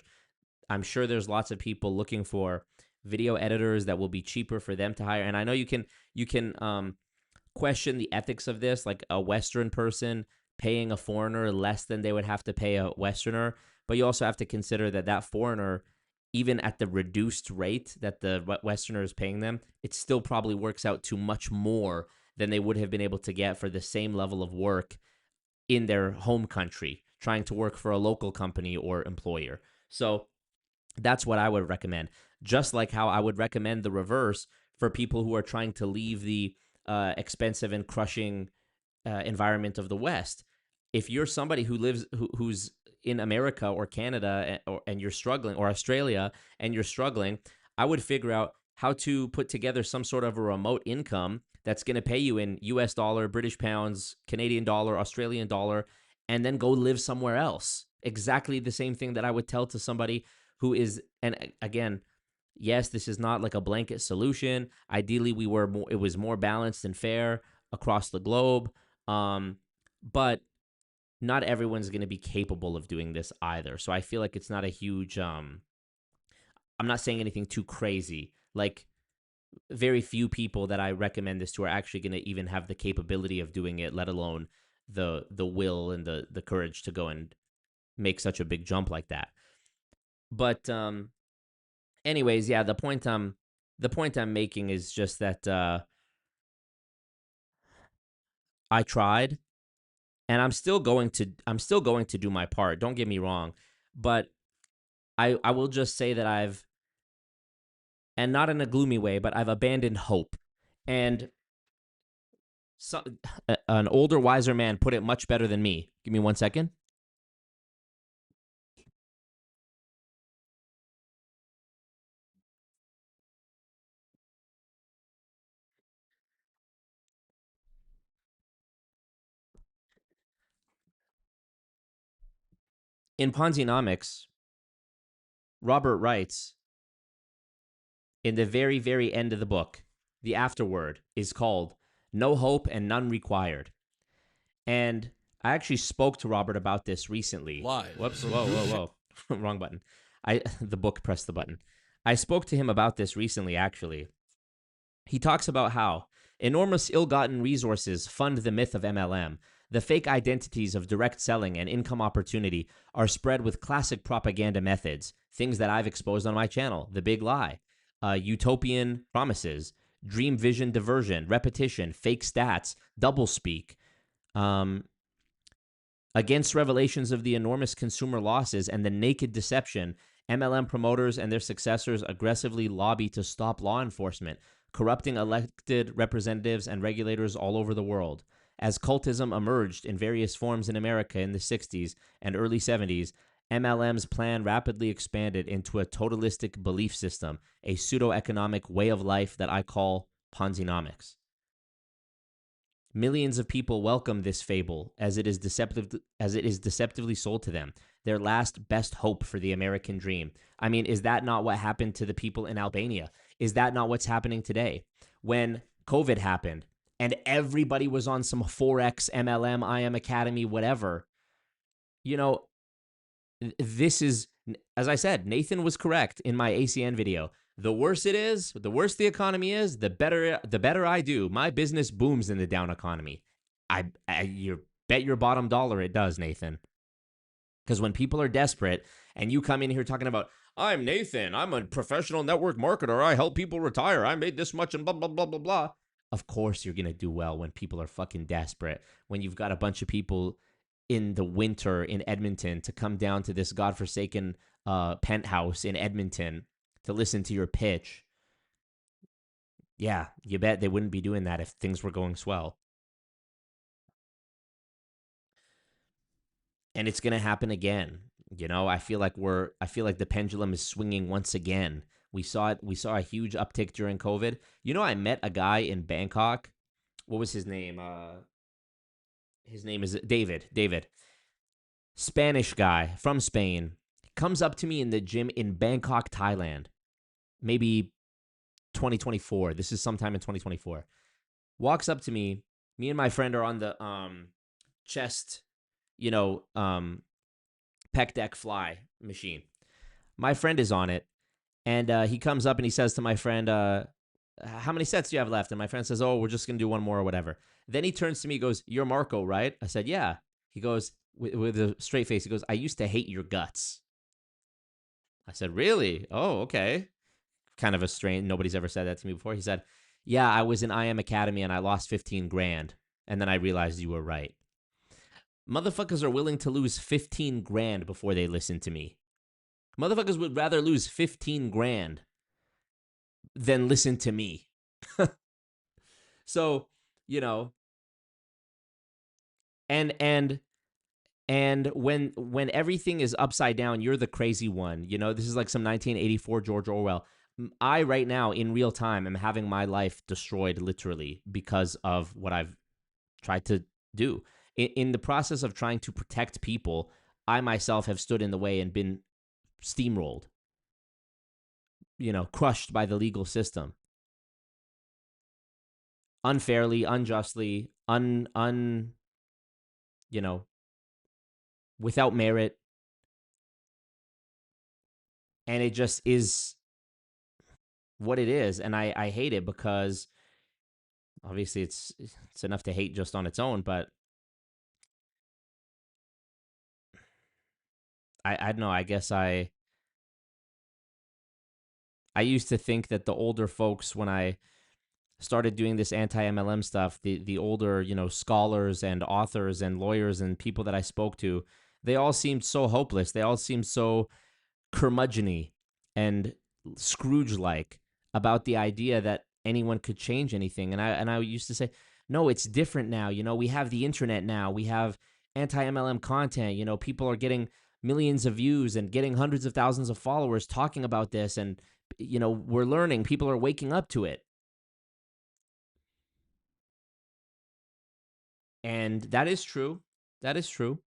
I'm sure there's lots of people looking for video editors that will be cheaper for them to hire. And I know you can question the ethics of this, like a Western person paying a foreigner less than they would have to pay a Westerner. But you also have to consider that foreigner, even at the reduced rate that the Westerner is paying them, it still probably works out to much more than they would have been able to get for the same level of work in their home country, trying to work for a local company or employer. So that's what I would recommend. Just like how I would recommend the reverse for people who are trying to leave the expensive and crushing environment of the West. If you're somebody who's in America or Canada and you're struggling, or Australia and you're struggling, I would figure out how to put together some sort of a remote income that's going to pay you in US dollar, British pounds, Canadian dollar, Australian dollar, and then go live somewhere else. Exactly the same thing that I would tell to somebody who is, and again, yes, this is not like a blanket solution. Ideally, it was more balanced and fair across the globe. But not everyone's going to be capable of doing this either. So I feel like it's not a huge I'm not saying anything too crazy. Like, very few people that I recommend this to are actually going to even have the capability of doing it, let alone the will and the courage to go and make such a big jump like that. But anyways, yeah, the point I'm making is just that I tried, and I'm still going to do my part. Don't get me wrong, but I will just say that I've, and not in a gloomy way, but I've abandoned hope. And so, an older, wiser man put it much better than me. Give me 1 second. In Ponzenomics, Robert writes in the very, very end of the book, the afterword is called "No Hope and None Required." And I actually spoke to Robert about this recently. Live. Whoops! Whoa! Wrong button. The book pressed the button. I spoke to him about this recently. Actually, he talks about how enormous ill-gotten resources fund the myth of MLM. The fake identities of direct selling and income opportunity are spread with classic propaganda methods, things that I've exposed on my channel: the big lie, utopian promises, dream vision diversion, repetition, fake stats, doublespeak. Against revelations of the enormous consumer losses and the naked deception, MLM promoters and their successors aggressively lobby to stop law enforcement, corrupting elected representatives and regulators all over the world. As cultism emerged in various forms in America in the 60s and early 70s, MLM's plan rapidly expanded into a totalistic belief system, a pseudo-economic way of life that I call Ponzenomics. Millions of people welcome this fable as it is deceptively sold to them, their last best hope for the American dream. I mean, is that not what happened to the people in Albania? Is that not what's happening today? When COVID happened and everybody was on some Forex, MLM, IM Academy, whatever, you know, this is, as I said, Nathan was correct in my ACN video. The worse it is, the worse the economy is, the better I do. My business booms in the down economy. You bet your bottom dollar it does, Nathan. Because when people are desperate and you come in here talking about, I'm Nathan, I'm a professional network marketer, I help people retire, I made this much and blah, blah, blah, blah, blah. Of course you're going to do well when people are fucking desperate. When you've got a bunch of people in the winter in Edmonton to come down to this godforsaken penthouse in Edmonton to listen to your pitch. Yeah, you bet they wouldn't be doing that if things were going swell. And it's going to happen again. You know, I feel like the pendulum is swinging once again. We saw a huge uptick during COVID. You know, I met a guy in Bangkok. What was his name? His name is David. Spanish guy from Spain. Comes up to me in the gym in Bangkok, Thailand. Maybe 2024. This is sometime in 2024. Walks up to me. Me and my friend are on the chest, pec deck fly machine. My friend is on it, and he comes up and he says to my friend, how many sets do you have left? And my friend says, oh, we're just going to do one more or whatever. Then he turns to me, goes, you're Marco, right? I said, yeah. He goes, with a straight face, he goes, I used to hate your guts. I said, really? Oh, okay. Kind of a strange, nobody's ever said that to me before. He said, yeah, I was in IM Academy and I lost 15 grand. And then I realized you were right. Motherfuckers are willing to lose 15 grand before they listen to me. Motherfuckers would rather lose 15 grand than listen to me. So, and when everything is upside down, you're the crazy one. This is like some 1984 George Orwell. I right now in real time am having my life destroyed literally because of what I've tried to do. In the process of trying to protect people, I myself have stood in the way and been steamrolled, crushed by the legal system. Unfairly, unjustly, without merit, and it just is what it is. And I hate it because obviously it's enough to hate just on its own, but I don't know. I guess I used to think that the older folks, when I started doing this anti-MLM stuff, the older, scholars and authors and lawyers and people that I spoke to, they all seemed so hopeless. They all seemed so curmudgeon-y and Scrooge-like about the idea that anyone could change anything. And I used to say, no, it's different now. We have the internet now. We have anti-MLM content. People are getting millions of views and getting hundreds of thousands of followers talking about this. And, we're learning. People are waking up to it. And that is true. That is true.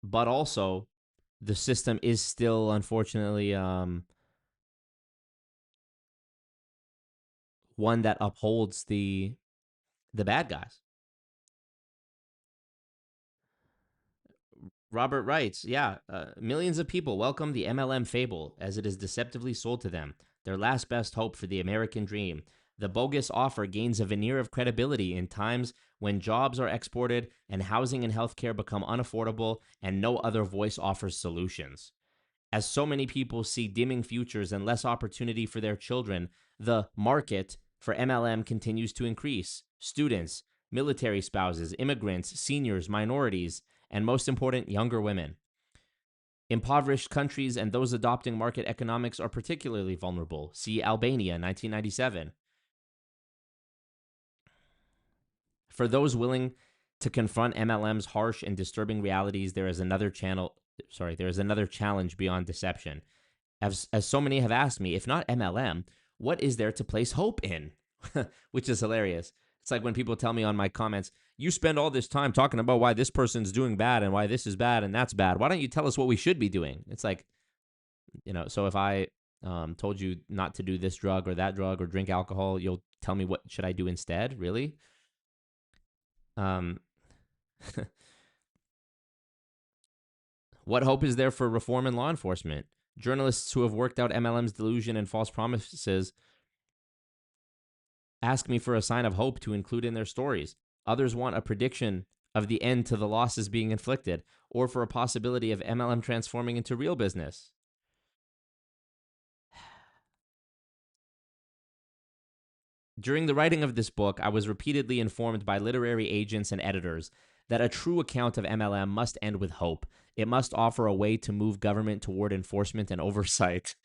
But also, the system is still, unfortunately, one that upholds the bad guys. Robert writes, millions of people welcome the MLM fable as it is deceptively sold to them, their last best hope for the American dream. The bogus offer gains a veneer of credibility in times when jobs are exported and housing and healthcare become unaffordable and no other voice offers solutions. As so many people see dimming futures and less opportunity for their children, the market for MLM continues to increase. Students, military spouses, immigrants, seniors, minorities, and most important, younger women. Impoverished countries and those adopting market economics are particularly vulnerable. See Albania, 1997. For those willing to confront MLM's harsh and disturbing realities, there is another challenge beyond deception. As so many have asked me, if not MLM, what is there to place hope in? Which is hilarious. It's like when people tell me on my comments, you spend all this time talking about why this person's doing bad and why this is bad and that's bad. Why don't you tell us what we should be doing? It's like, so if I told you not to do this drug or that drug or drink alcohol, you'll tell me what should I do instead? Really? What hope is there for reform in law enforcement? Journalists who have worked out MLM's delusion and false promises ask me for a sign of hope to include in their stories. Others want a prediction of the end to the losses being inflicted, or for a possibility of MLM transforming into real business. During the writing of this book, I was repeatedly informed by literary agents and editors that a true account of MLM must end with hope. It must offer a way to move government toward enforcement and oversight.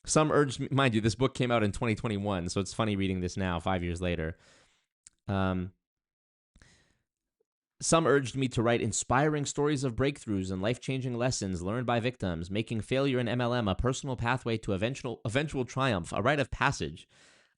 Some urged me, mind you, this book came out in 2021, so it's funny reading this now, 5 years later. Some urged me to write inspiring stories of breakthroughs and life-changing lessons learned by victims, making failure in MLM a personal pathway to eventual triumph, a rite of passage.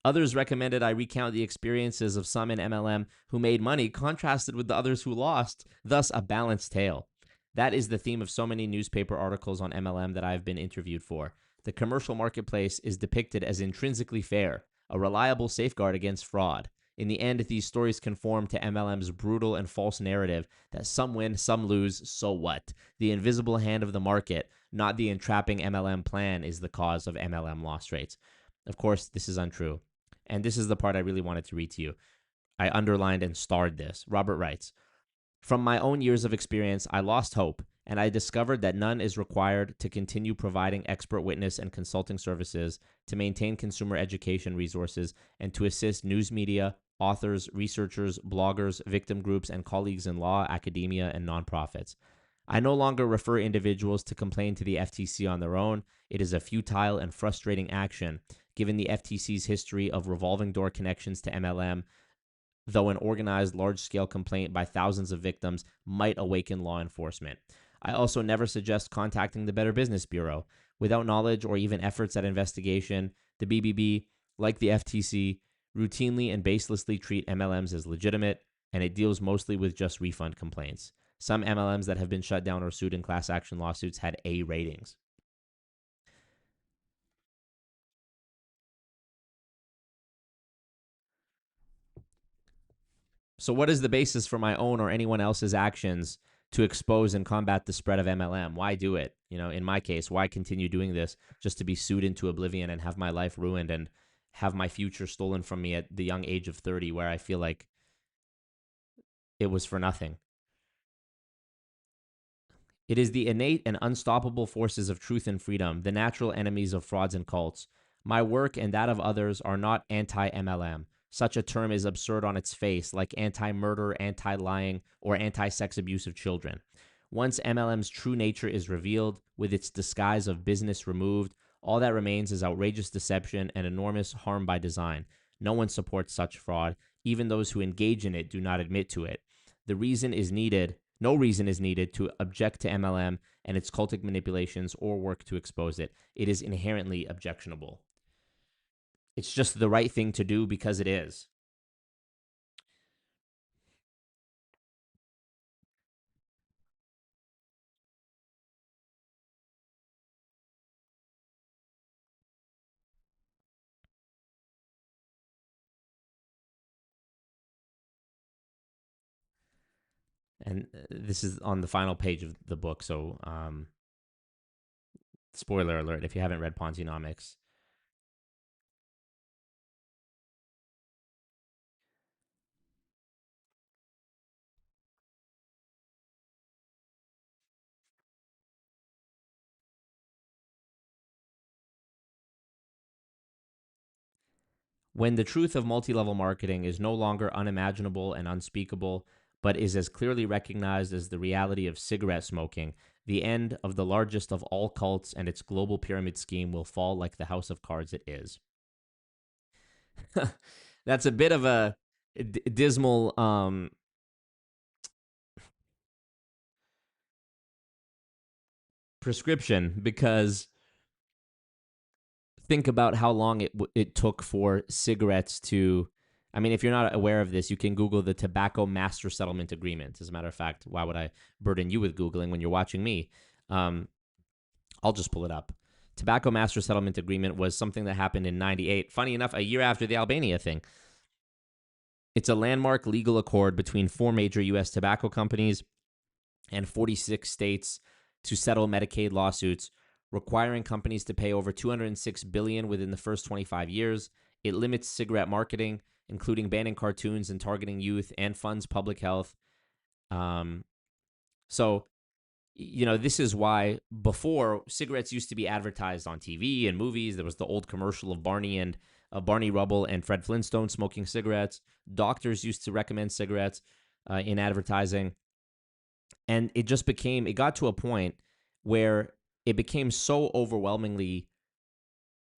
Others recommended I recount the experiences of some in MLM who made money contrasted with the others who lost, thus a balanced tale. That is the theme of so many newspaper articles on MLM that I have been interviewed for. The commercial marketplace is depicted as intrinsically fair, a reliable safeguard against fraud. In the end, these stories conform to MLM's brutal and false narrative that some win, some lose, so what? The invisible hand of the market, not the entrapping MLM plan, is the cause of MLM loss rates. Of course, this is untrue. And this is the part I really wanted to read to you. I underlined and starred this. Robert writes, from my own years of experience, I lost hope, and I discovered that none is required to continue providing expert witness and consulting services, to maintain consumer education resources, and to assist news media, authors, researchers, bloggers, victim groups, and colleagues in law, academia, and nonprofits. I no longer refer individuals to complain to the FTC on their own. It is a futile and frustrating action, given the FTC's history of revolving door connections to MLM, though an organized large-scale complaint by thousands of victims might awaken law enforcement. I also never suggest contacting the Better Business Bureau. Without knowledge or even efforts at investigation, the BBB, like the FTC, routinely and baselessly treat MLMs as legitimate, and it deals mostly with just refund complaints. Some MLMs that have been shut down or sued in class action lawsuits had A ratings. So what is the basis for my own or anyone else's actions to expose and combat the spread of MLM. Why do it? You know, in my case, why continue doing this just to be sued into oblivion and have my life ruined and have my future stolen from me at the young age of 30, where I feel like it was for nothing? It is the innate and unstoppable forces of truth and freedom, the natural enemies of frauds and cults. My work and that of others are not anti-MLM. Such a term is absurd on its face, like anti-murder, anti-lying, or anti-sex abuse of children. Once MLM's true nature is revealed, with its disguise of business removed, all that remains is outrageous deception and enormous harm by design. No one supports such fraud. Even those who engage in it do not admit to it. No reason is needed to object to MLM and its cultic manipulations or work to expose it. It is inherently objectionable. It's just the right thing to do because it is. And this is on the final page of the book, so spoiler alert if you haven't read Ponzenomics. When the truth of multi-level marketing is no longer unimaginable and unspeakable, but is as clearly recognized as the reality of cigarette smoking, the end of the largest of all cults and its global pyramid scheme will fall like the house of cards it is. That's a bit of a dismal prescription, because think about how long it took for cigarettes to... I mean, if you're not aware of this, you can Google the Tobacco Master Settlement Agreement. As a matter of fact, why would I burden you with Googling when you're watching me? I'll just pull it up. Tobacco Master Settlement Agreement was something that happened in 98. Funny enough, a year after the Albania thing. It's a landmark legal accord between 4 major U.S. tobacco companies and 46 states to settle Medicaid lawsuits, requiring companies to pay over $206 billion within the first 25 years. It limits cigarette marketing, including banning cartoons and targeting youth, and funds public health. So, you know, this is why before cigarettes used to be advertised on TV and movies. There was the old commercial of Barney Rubble and Fred Flintstone smoking cigarettes. Doctors used to recommend cigarettes in advertising. And it got to a point where it became so overwhelmingly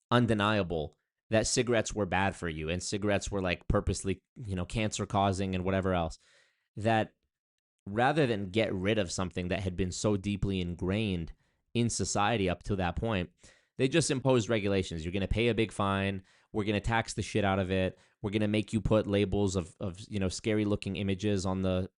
undeniable that cigarettes were bad for you and cigarettes were like purposely, cancer causing and whatever else, that rather than get rid of something that had been so deeply ingrained in society up to that point, they just imposed regulations. You're going to pay a big fine. We're going to tax the shit out of it. We're going to make you put labels of scary looking images on the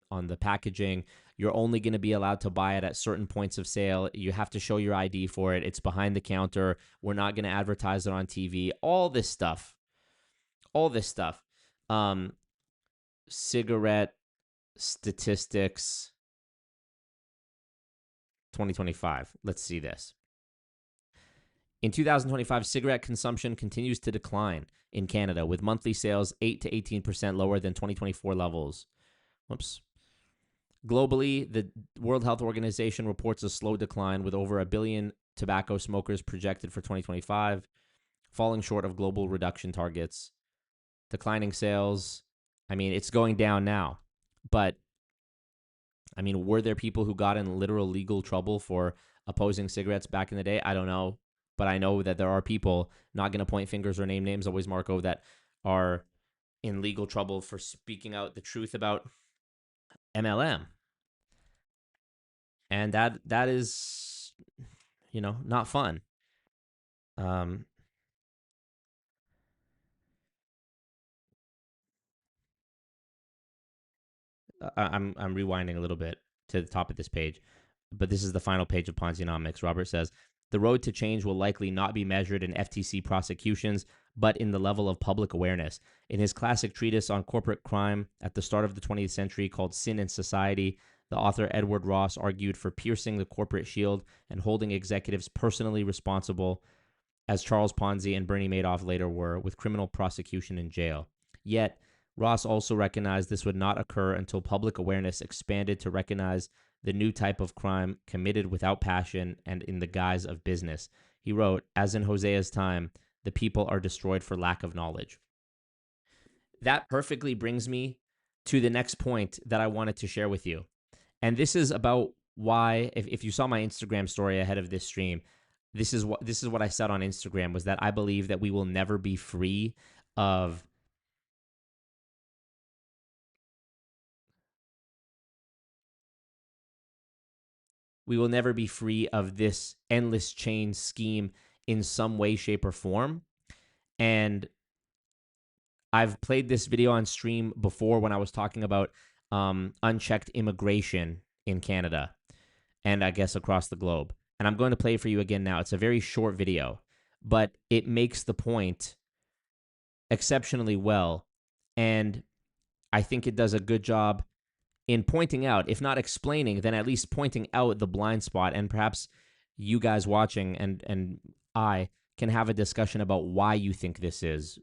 packaging. You're only going to be allowed to buy it at certain points of sale. You have to show your ID for it. It's behind the counter. We're not going to advertise it on TV. All this stuff. Cigarette statistics 2025. Let's see this. In 2025, cigarette consumption continues to decline in Canada, with monthly sales 8 to 18% lower than 2024 levels. Whoops. Globally, the World Health Organization reports a slow decline, with over 1 billion tobacco smokers projected for 2025, falling short of global reduction targets. Declining sales. I mean, it's going down now. But, I mean, were there people who got in literal legal trouble for opposing cigarettes back in the day? I don't know. But I know that there are people, not going to point fingers or name names, always Marco, that are in legal trouble for speaking out the truth about MLM. And that is, not fun. I'm rewinding a little bit to the top of this page, but this is the final page of Ponzenomics. Robert says, the road to change will likely not be measured in FTC prosecutions, but in the level of public awareness. In his classic treatise on corporate crime at the start of the 20th century called Sin and Society, The author Edward Ross argued for piercing the corporate shield and holding executives personally responsible, as Charles Ponzi and Bernie Madoff later were, with criminal prosecution and jail. Yet, Ross also recognized this would not occur until public awareness expanded to recognize the new type of crime committed without passion and in the guise of business. He wrote, as in Hosea's time, the people are destroyed for lack of knowledge. That perfectly brings me to the next point that I wanted to share with you. And this is about why, if you saw my Instagram story ahead of this stream, this is what I said on Instagram, was that I believe that we will never be free of this endless chain scheme in some way, shape, or form. And I've played this video on stream before when I was talking about unchecked immigration in Canada and I guess across the globe. And I'm going to play it for you again now. It's a very short video, but it makes the point exceptionally well. And I think it does a good job in pointing out, if not explaining, then at least pointing out the blind spot. And perhaps you guys watching and I can have a discussion about why you think this is,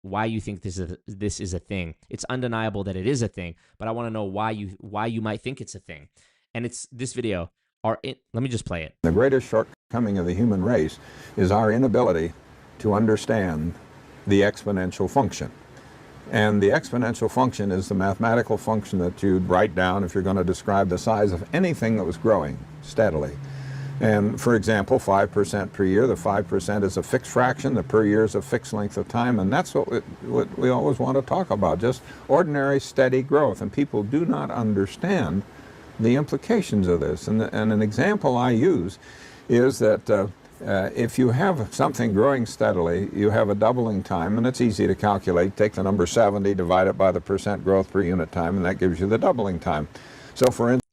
why you think this is a thing. It's undeniable that it is a thing, but I want to know why you might think it's a thing. And it's this video. Let me just play it. The greatest shortcoming of the human race is our inability to understand the exponential function. And the exponential function is the mathematical function that you'd write down if you're going to describe the size of anything that was growing steadily. And for example, 5% per year, the 5% is a fixed fraction, the per year is a fixed length of time, and that's what we always want to talk about, just ordinary steady growth. And people do not understand the implications of this. And an example I use is that if you have something growing steadily, you have a doubling time, and it's easy to calculate. Take the number 70, divide it by the percent growth per unit time, and that gives you the doubling time. So for instance,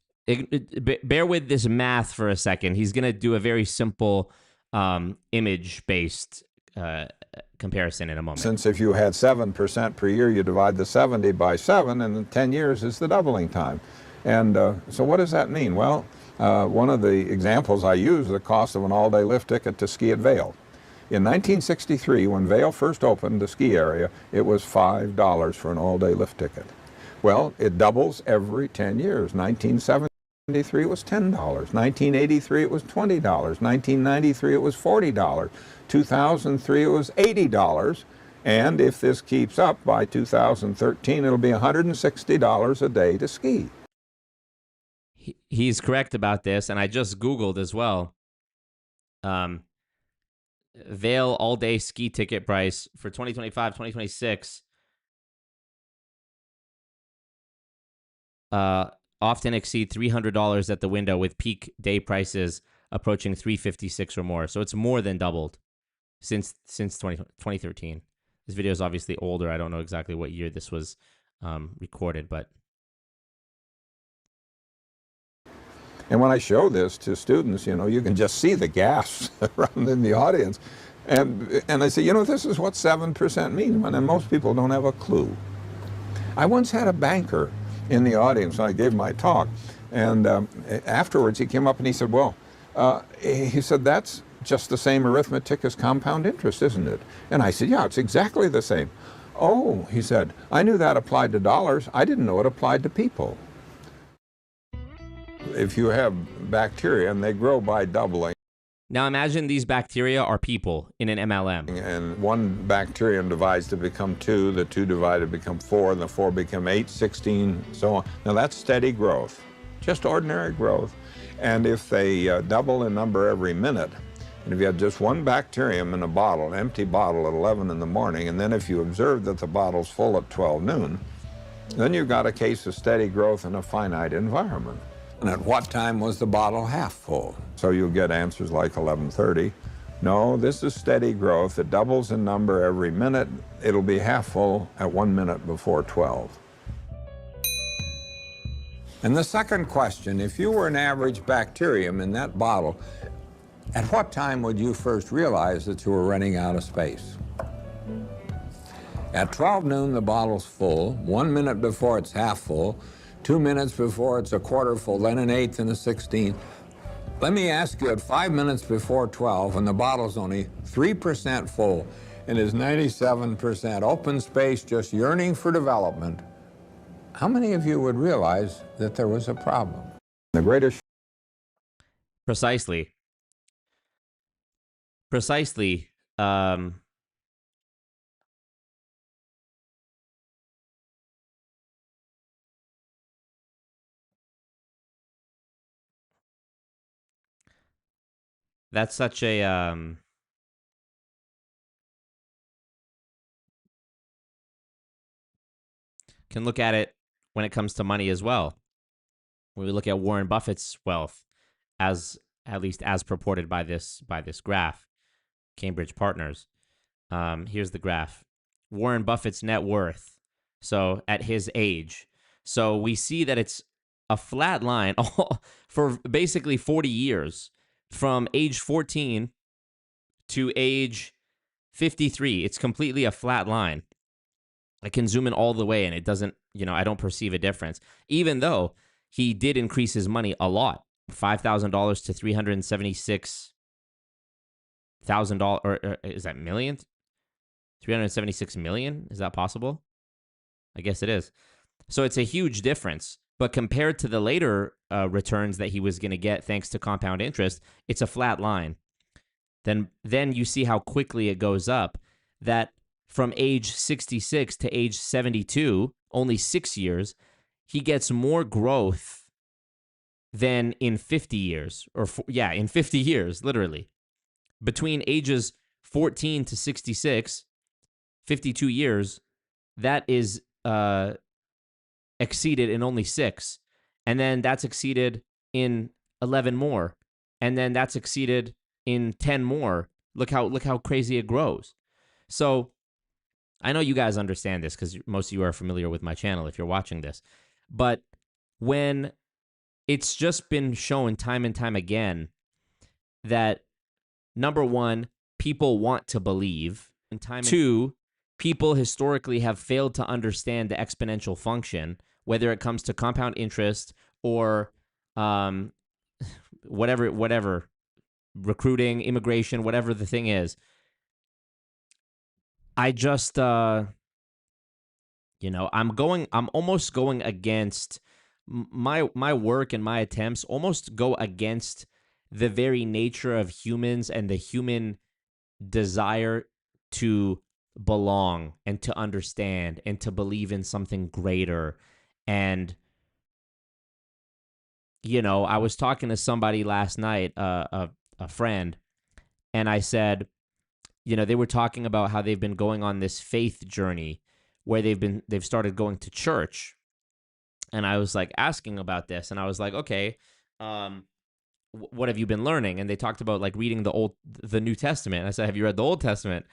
bear with this math for a second. He's going to do a very simple image-based comparison in a moment. Since if you had 7% per year, you divide the 70 by 7, and in 10 years is the doubling time. And so what does that mean? Well, one of the examples I use is the cost of an all-day lift ticket to ski at Vail. In 1963, when Vail first opened the ski area, it was $5 for an all-day lift ticket. Well, it doubles every 10 years. 1973 it was $10. 1983 it was $20. 1993 it was $40. 2003 it was $80. And if this keeps up, by 2013 it'll be $160 a day to ski. He's correct about this, and I just Googled as well. Vail all-day ski ticket price for 2025, 2026 often exceed $300 at the window, with peak day prices approaching $356 or more. So it's more than doubled since 2013. This video is obviously older. I don't know exactly what year this was recorded, but... And when I show this to students, you can just see the gasps around in the audience. And I say, this is what 7% means, and most people don't have a clue. I once had a banker in the audience when I gave my talk, and afterwards he came up and he said, he said, that's just the same arithmetic as compound interest, isn't it? And I said, yeah, it's exactly the same. Oh, he said, I knew that applied to dollars. I didn't know it applied to people. If you have bacteria and they grow by doubling. Now imagine these bacteria are people in an MLM. And one bacterium divides to become 2, the 2 divided become 4, and the 4 become 8, 16, so on. Now that's steady growth, just ordinary growth. And if they double in number every minute, and if you had just one bacterium in a bottle, an empty bottle at 11 in the morning, and then if you observe that the bottle's full at 12 noon, then you've got a case of steady growth in a finite environment. And at what time was the bottle half full? So you'll get answers like 11:30. No, this is steady growth. It doubles in number every minute. It'll be half full at 1 minute before 12. And the second question, if you were an average bacterium in that bottle, at what time would you first realize that you were running out of space? At 12 noon, the bottle's full. 1 minute before it's half full. 2 minutes before it's a quarter full, then an eighth and a 16th. Let me ask you, at 5 minutes before 12, when the bottle's only 3% full and is 97% open space, just yearning for development, how many of you would realize that there was a problem? The greatest. Precisely. Precisely. That's such a can look at it when it comes to money as well. When we look at Warren Buffett's wealth, as at least as purported by this graph, Cambridge Partners. Here's the graph. Warren Buffett's net worth. So at his age. So we see that it's a flat line for basically 40 years, from age 14 to age 53. It's completely a flat line. I can zoom in all the way and it doesn't, I don't perceive a difference. Even though he did increase his money a lot, $5,000 to $376,000, or is that million? 376 million? Is that possible? I guess it is. So it's a huge difference. But compared to the later returns that he was going to get thanks to compound interest, it's a flat line. Then you see how quickly it goes up. That from age 66 to age 72, only 6 years, he gets more growth than in 50 years. In 50 years, literally. Between ages 14 to 66, 52 years, that is exceeded in only 6. And then that's exceeded in 11 more. And then that's exceeded in 10 more. Look how crazy it grows. So I know you guys understand this because most of you are familiar with my channel if you're watching this. But when it's just been shown time and time again that, number one, people want to believe, and two, people historically have failed to understand the exponential function, whether it comes to compound interest or whatever, recruiting, immigration, whatever the thing is. I just, I'm almost going against my work and my attempts almost go against the very nature of humans and the human desire to belong and to understand and to believe in something greater. And, I was talking to somebody last night, a friend, and I said, they were talking about how they've been going on this faith journey where they've started going to church. And I was like asking about this, and I was like, okay, what have you been learning? And they talked about like reading the New Testament. And I said, have you read the Old Testament?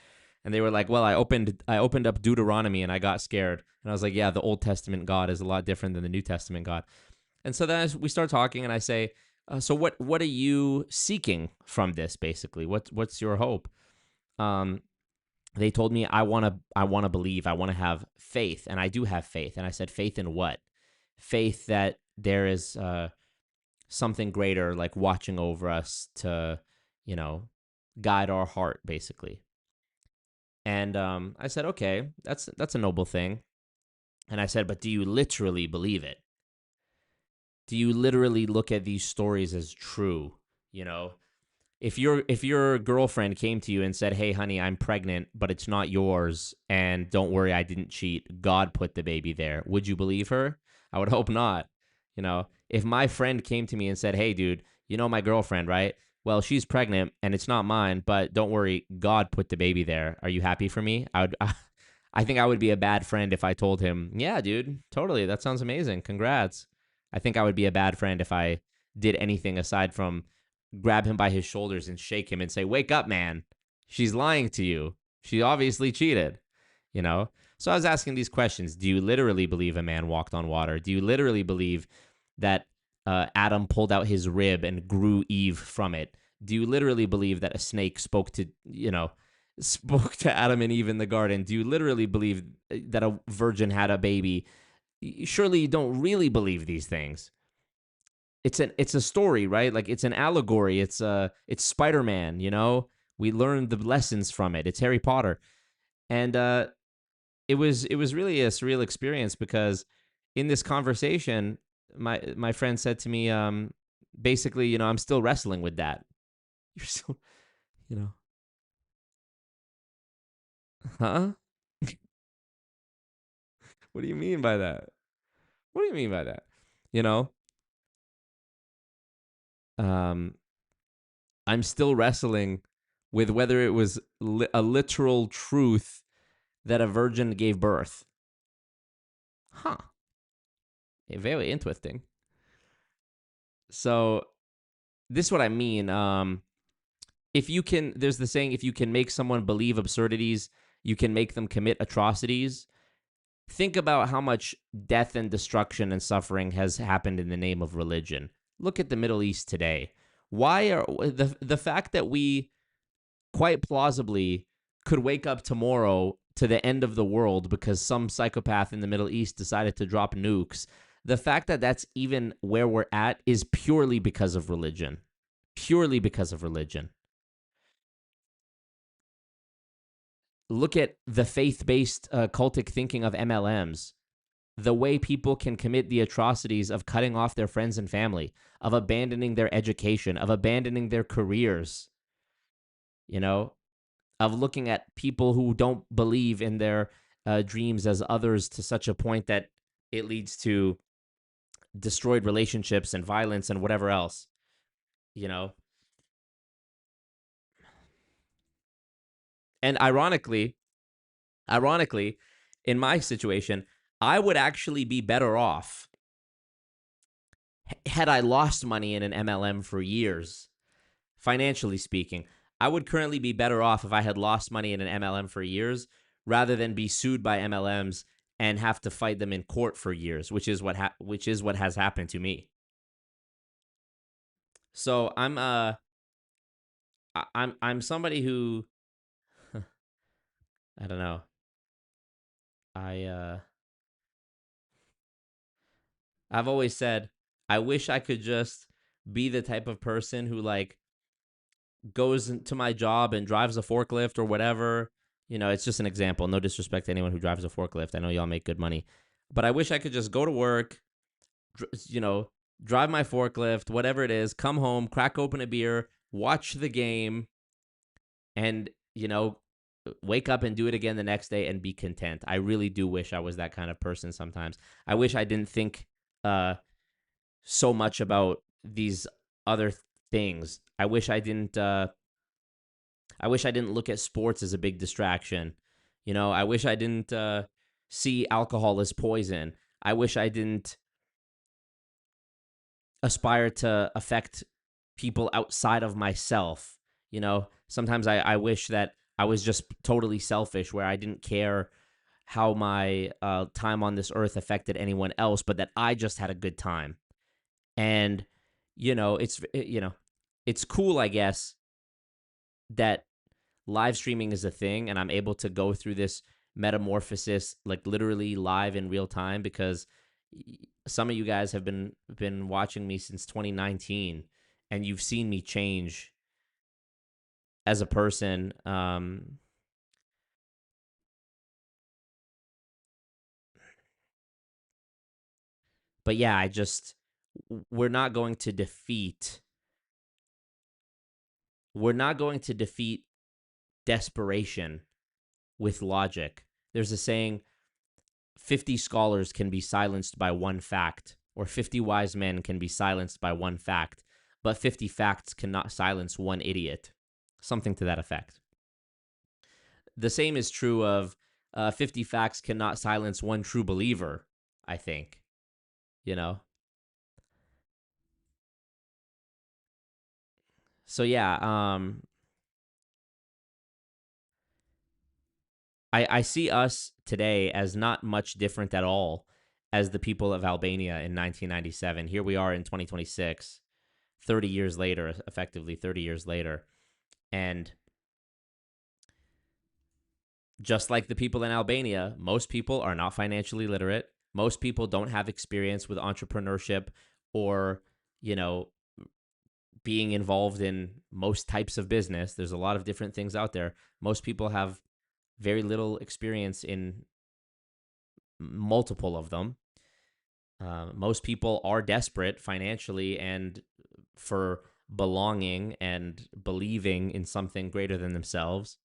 And they were like, well, I opened up Deuteronomy and I got scared. And I was like, yeah, the Old Testament God is a lot different than the New Testament God. And so then we start talking, and I say, so what are you seeking from this? Basically, what's your hope? They told me I want to believe, I want to have faith, and I do have faith. And I said, faith in what? Faith that there is something greater, like watching over us to, guide our heart, basically. And I said, okay, that's a noble thing. And I said, but do you literally believe it? Do you literally look at these stories as true? If your girlfriend came to you and said, hey, honey, I'm pregnant, but it's not yours, and don't worry, I didn't cheat, God put the baby there, would you believe her? I would hope not. If my friend came to me and said, hey, dude, my girlfriend, right? Well, she's pregnant and it's not mine, but don't worry, God put the baby there. Are you happy for me? I think I would be a bad friend if I told him, yeah, dude, totally, that sounds amazing, congrats. I think I would be a bad friend if I did anything aside from grab him by his shoulders and shake him and say, wake up, man. She's lying to you. She obviously cheated, So I was asking these questions. Do you literally believe a man walked on water? Do you literally believe that Adam pulled out his rib and grew Eve from it? Do you literally believe that a snake spoke to Adam and Eve in the garden? Do you literally believe that a virgin had a baby surely you don't really believe these things. It's a story, right? Like it's an allegory. It's Spider-Man, you know? We learned the lessons from it. It's Harry Potter. And it was really a surreal experience because in this conversation, my friend said to me, basically, you know, I'm still wrestling with that. You're still, you know, huh? What do you mean by that? What do you mean by that? You know, um, I'm still wrestling with whether it was a literal truth that a virgin gave birth. Huh. Very interesting. So this is what I mean. If you can, there's the saying, if you can make someone believe absurdities, you can make them commit atrocities. Think about how much death and destruction and suffering has happened in the name of religion. Look at the Middle East today. Why are the fact that we quite plausibly could wake up tomorrow to the end of the world because some psychopath in the Middle East decided to drop nukes. The fact that that's even where we're at is purely because of religion. Purely because of religion. Look at the faith-based cultic thinking of MLMs. The way people can commit the atrocities of cutting off their friends and family, of abandoning their education, of abandoning their careers, you know, of looking at people who don't believe in their dreams as others to such a point that it leads to destroyed relationships and violence and whatever else, you know. And ironically, in my situation, I would actually be better off had I lost money in an MLM for years, financially speaking. I would currently be better off if I had lost money in an MLM for years rather than be sued by MLMs and have to fight them in court for years, which is what has happened to me. So I'm somebody who I don't know. I I've always said I wish I could just be the type of person who like goes into my job and drives a forklift or whatever. You know, it's just an example. No disrespect to anyone who drives a forklift. I know y'all make good money. But I wish I could just go to work, you know, drive my forklift, whatever it is, come home, crack open a beer, watch the game, and, you know, wake up and do it again the next day and be content. I really do wish I was that kind of person sometimes. I wish I didn't think so much about these other things. I wish I didn't look at sports as a big distraction. You know, I wish I didn't see alcohol as poison. I wish I didn't aspire to affect people outside of myself. You know, sometimes I wish that I was just totally selfish, where I didn't care how my time on this earth affected anyone else, but that I just had a good time. And, you know, it's cool, I guess, that live streaming is a thing and I'm able to go through this metamorphosis like literally live in real time, because some of you guys have been watching me since 2019 and you've seen me change as a person. But yeah, we're not going to defeat desperation with logic. There's a saying, 50 scholars can be silenced by one fact, or 50 wise men can be silenced by one fact, but 50 facts cannot silence one idiot. Something to that effect. The same is true of 50 facts cannot silence one true believer, I think. You know? So yeah, I see us today as not much different at all as the people of Albania in 1997. Here we are in 2026, 30 years later, effectively 30 years later. And just like the people in Albania, most people are not financially literate. Most people don't have experience with entrepreneurship or, being involved in most types of business. There's a lot of different things out there. Most people have very little experience in multiple of them. Most people are desperate financially and for belonging and believing in something greater than themselves.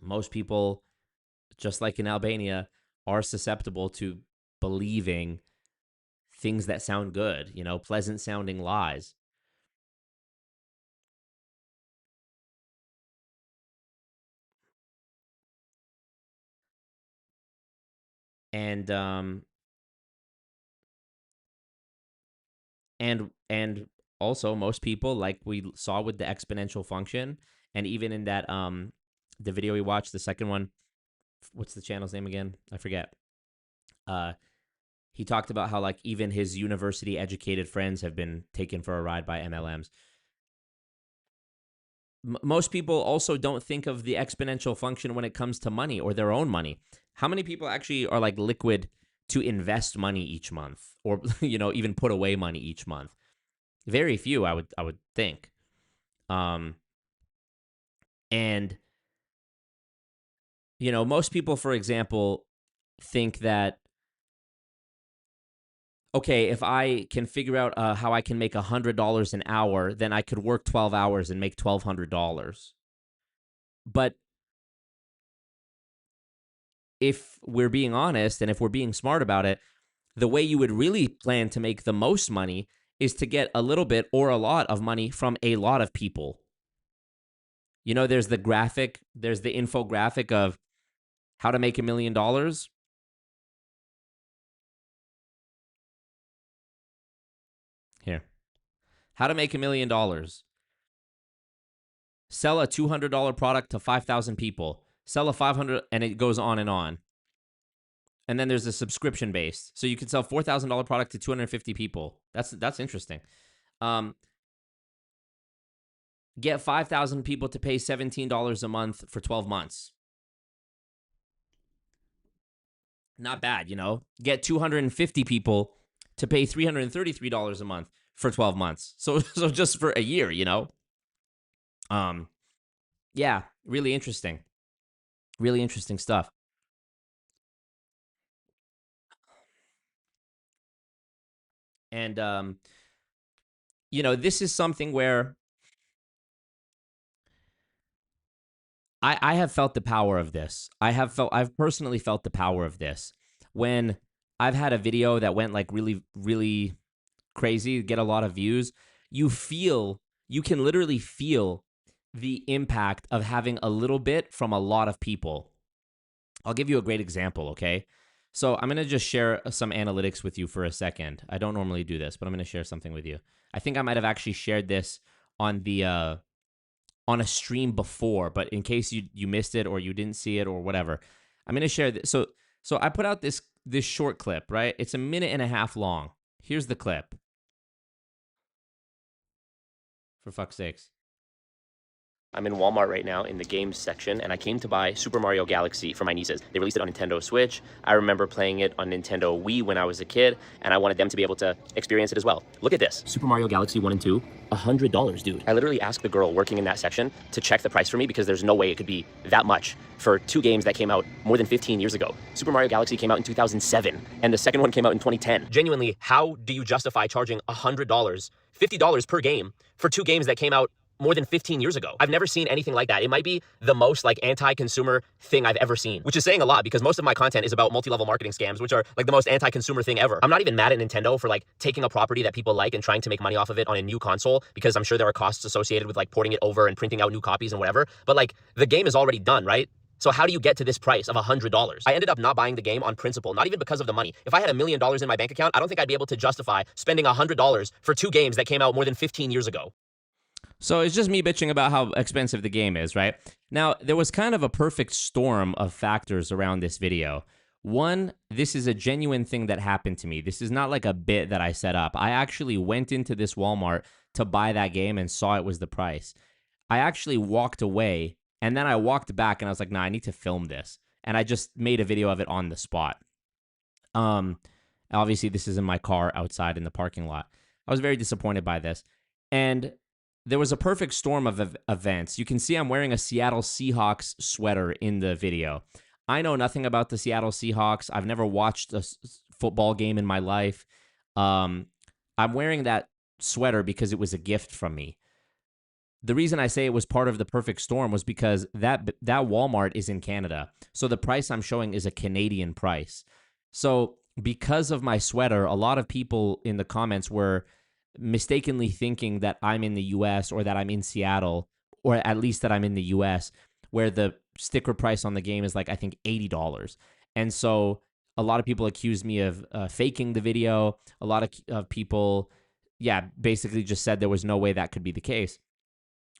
Most people, just like in Albania, are susceptible to believing things that sound good, pleasant sounding lies. And and also most people, like we saw with the exponential function, and even in that the video we watched, the second one, what's the channel's name again? I forget. He talked about how like even his university educated friends have been taken for a ride by MLMs. Most people also don't think of the exponential function when it comes to money or their own money. How many people actually are like liquid to invest money each month, or even put away money each month? Very few, I would think. And most people, for example, think that, okay, if I can figure out how I can make $100 an hour, then I could work 12 hours and make $1,200. But if we're being honest and if we're being smart about it, the way you would really plan to make the most money is to get a little bit or a lot of money from a lot of people. There's the infographic of how to make $1 million. Here. How to make $1 million. Sell a $200 product to 5,000 people. Sell a 500, and it goes on and on. And then there's a subscription based. So you could sell $4,000 product to 250 people. That's interesting. Get 5,000 people to pay $17 a month for 12 months. Not bad, Get 250 people to pay $333 a month for 12 months. So just for a year, Yeah, really interesting. Really interesting stuff. And this is something where I have felt the power of this. I've personally felt the power of this when I've had a video that went like really, really crazy, get a lot of views. You can literally feel the impact of having a little bit from a lot of people. I'll give you a great example, okay? So I'm going to just share some analytics with you for a second. I don't normally do this, but I'm going to share something with you. I think I might have actually shared this on the on a stream before, but in case you missed it or you didn't see it or whatever, I'm going to share this. So I put out this short clip, right? It's 1.5 minutes long. Here's the clip. For fuck's sakes. I'm in Walmart right now in the games section, and I came to buy Super Mario Galaxy for my nieces. They released it on Nintendo Switch. I remember playing it on Nintendo Wii when I was a kid, and I wanted them to be able to experience it as well. Look at this. Super Mario Galaxy 1 and 2, $100, dude. I literally asked the girl working in that section to check the price for me because there's no way it could be that much for two games that came out more than 15 years ago. Super Mario Galaxy came out in 2007, and the second one came out in 2010. Genuinely, how do you justify charging $100, $50 per game for two games that came out more than 15 years ago? I've never seen anything like that. It might be the most like anti-consumer thing I've ever seen, which is saying a lot because most of my content is about multi-level marketing scams, which are like the most anti-consumer thing ever. I'm not even mad at Nintendo for like taking a property that people like and trying to make money off of it on a new console, because I'm sure there are costs associated with like porting it over and printing out new copies and whatever. But like the game is already done, right? So how do you get to this price of $100? I ended up not buying the game on principle, not even because of the money. If I had $1 million in my bank account, I don't think I'd be able to justify spending $100 for two games that came out more than 15 years ago. So it's just me bitching about how expensive the game is, right? Now, there was kind of a perfect storm of factors around this video. One, this is a genuine thing that happened to me. This is not like a bit that I set up. I actually went into this Walmart to buy that game and saw it was the price. I actually walked away, and then I walked back and I was like, nah, I need to film this. and I just made a video of it on the spot. Obviously, this is in my car outside in the parking lot. I was very disappointed by this. And there was a perfect storm of events. You can see I'm wearing a Seattle Seahawks sweater in the video. I know nothing about the Seattle Seahawks. I've never watched a football game in my life. I'm wearing that sweater because it was a gift from me. The reason I say it was part of the perfect storm was because that Walmart is in Canada. So the price I'm showing is a Canadian price. So because of my sweater, a lot of people in the comments were mistakenly thinking that I'm in the US or that I'm in Seattle, or at least that I'm in the US, where the sticker price on the game is like, I think, $80. And so a lot of people accused me of faking the video. A lot of people, basically just said there was no way that could be the case,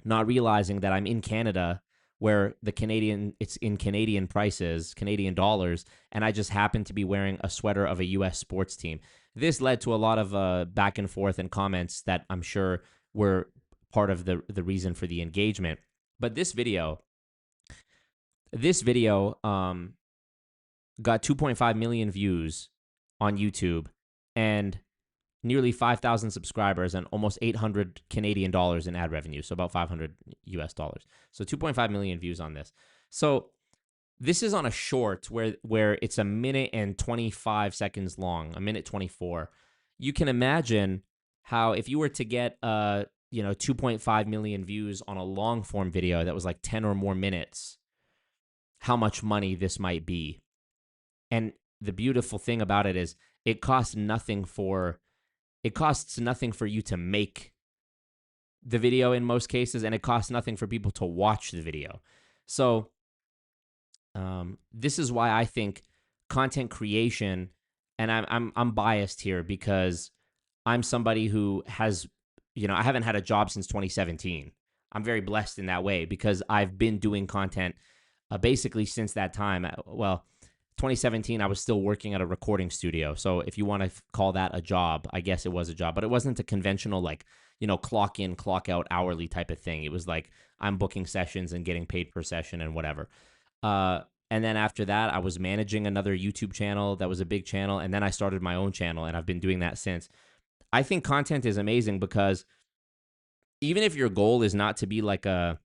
not realizing that I'm in Canada, where it's in Canadian prices, Canadian dollars, and I just happen to be wearing a sweater of a U.S. sports team. This led to a lot of back and forth and comments that I'm sure were part of the reason for the engagement. But this video got 2.5 million views on YouTube and nearly 5,000 subscribers and almost 800 Canadian dollars in ad revenue, so about 500 US dollars. So 2.5 million views on this. So this is on a short where it's a minute and 25 seconds long, a minute 24. You can imagine how if you were to get 2.5 million views on a long form video that was like 10 or more minutes, how much money this might be. And the beautiful thing about it is it costs nothing for you to make the video in most cases, and it costs nothing for people to watch the video. So this is why I think content creation, and I'm biased here because I'm somebody who has, I haven't had a job since 2017. I'm very blessed in that way because I've been doing content basically since that time. Well, 2017, I was still working at a recording studio. So if you want to call that a job, I guess it was a job, but it wasn't a conventional, clock in, clock out hourly type of thing. It was like I'm booking sessions and getting paid per session and whatever. And then after that, I was managing another YouTube channel that was a big channel. And then I started my own channel, and I've been doing that since. I think content is amazing because even if your goal is not to be like a,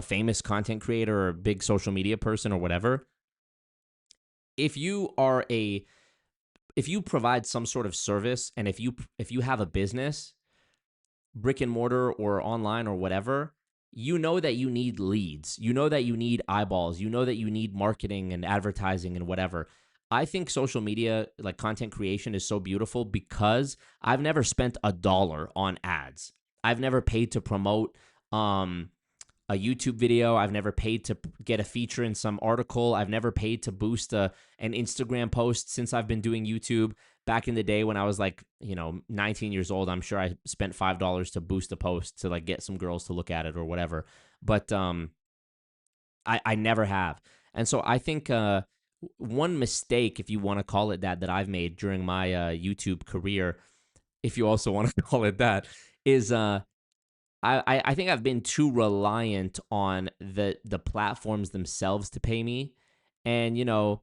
famous content creator or a big social media person or whatever, if you provide some sort of service, and if you have a business, brick and mortar or online or whatever, you know that you need leads. You know that you need eyeballs. You know that you need marketing and advertising and whatever. I think social media, like content creation, is so beautiful because I've never spent $1 on ads. I've never paid to promote a YouTube video. I've never paid to get a feature in some article. I've never paid to boost an Instagram post since I've been doing YouTube. Back in the day when I was 19 years old, I'm sure I spent $5 to boost a post to get some girls to look at it or whatever. But I never have. And so I think one mistake, if you want to call it that I've made during my YouTube career, if you also want to call it that, is I think I've been too reliant on the platforms themselves to pay me. And,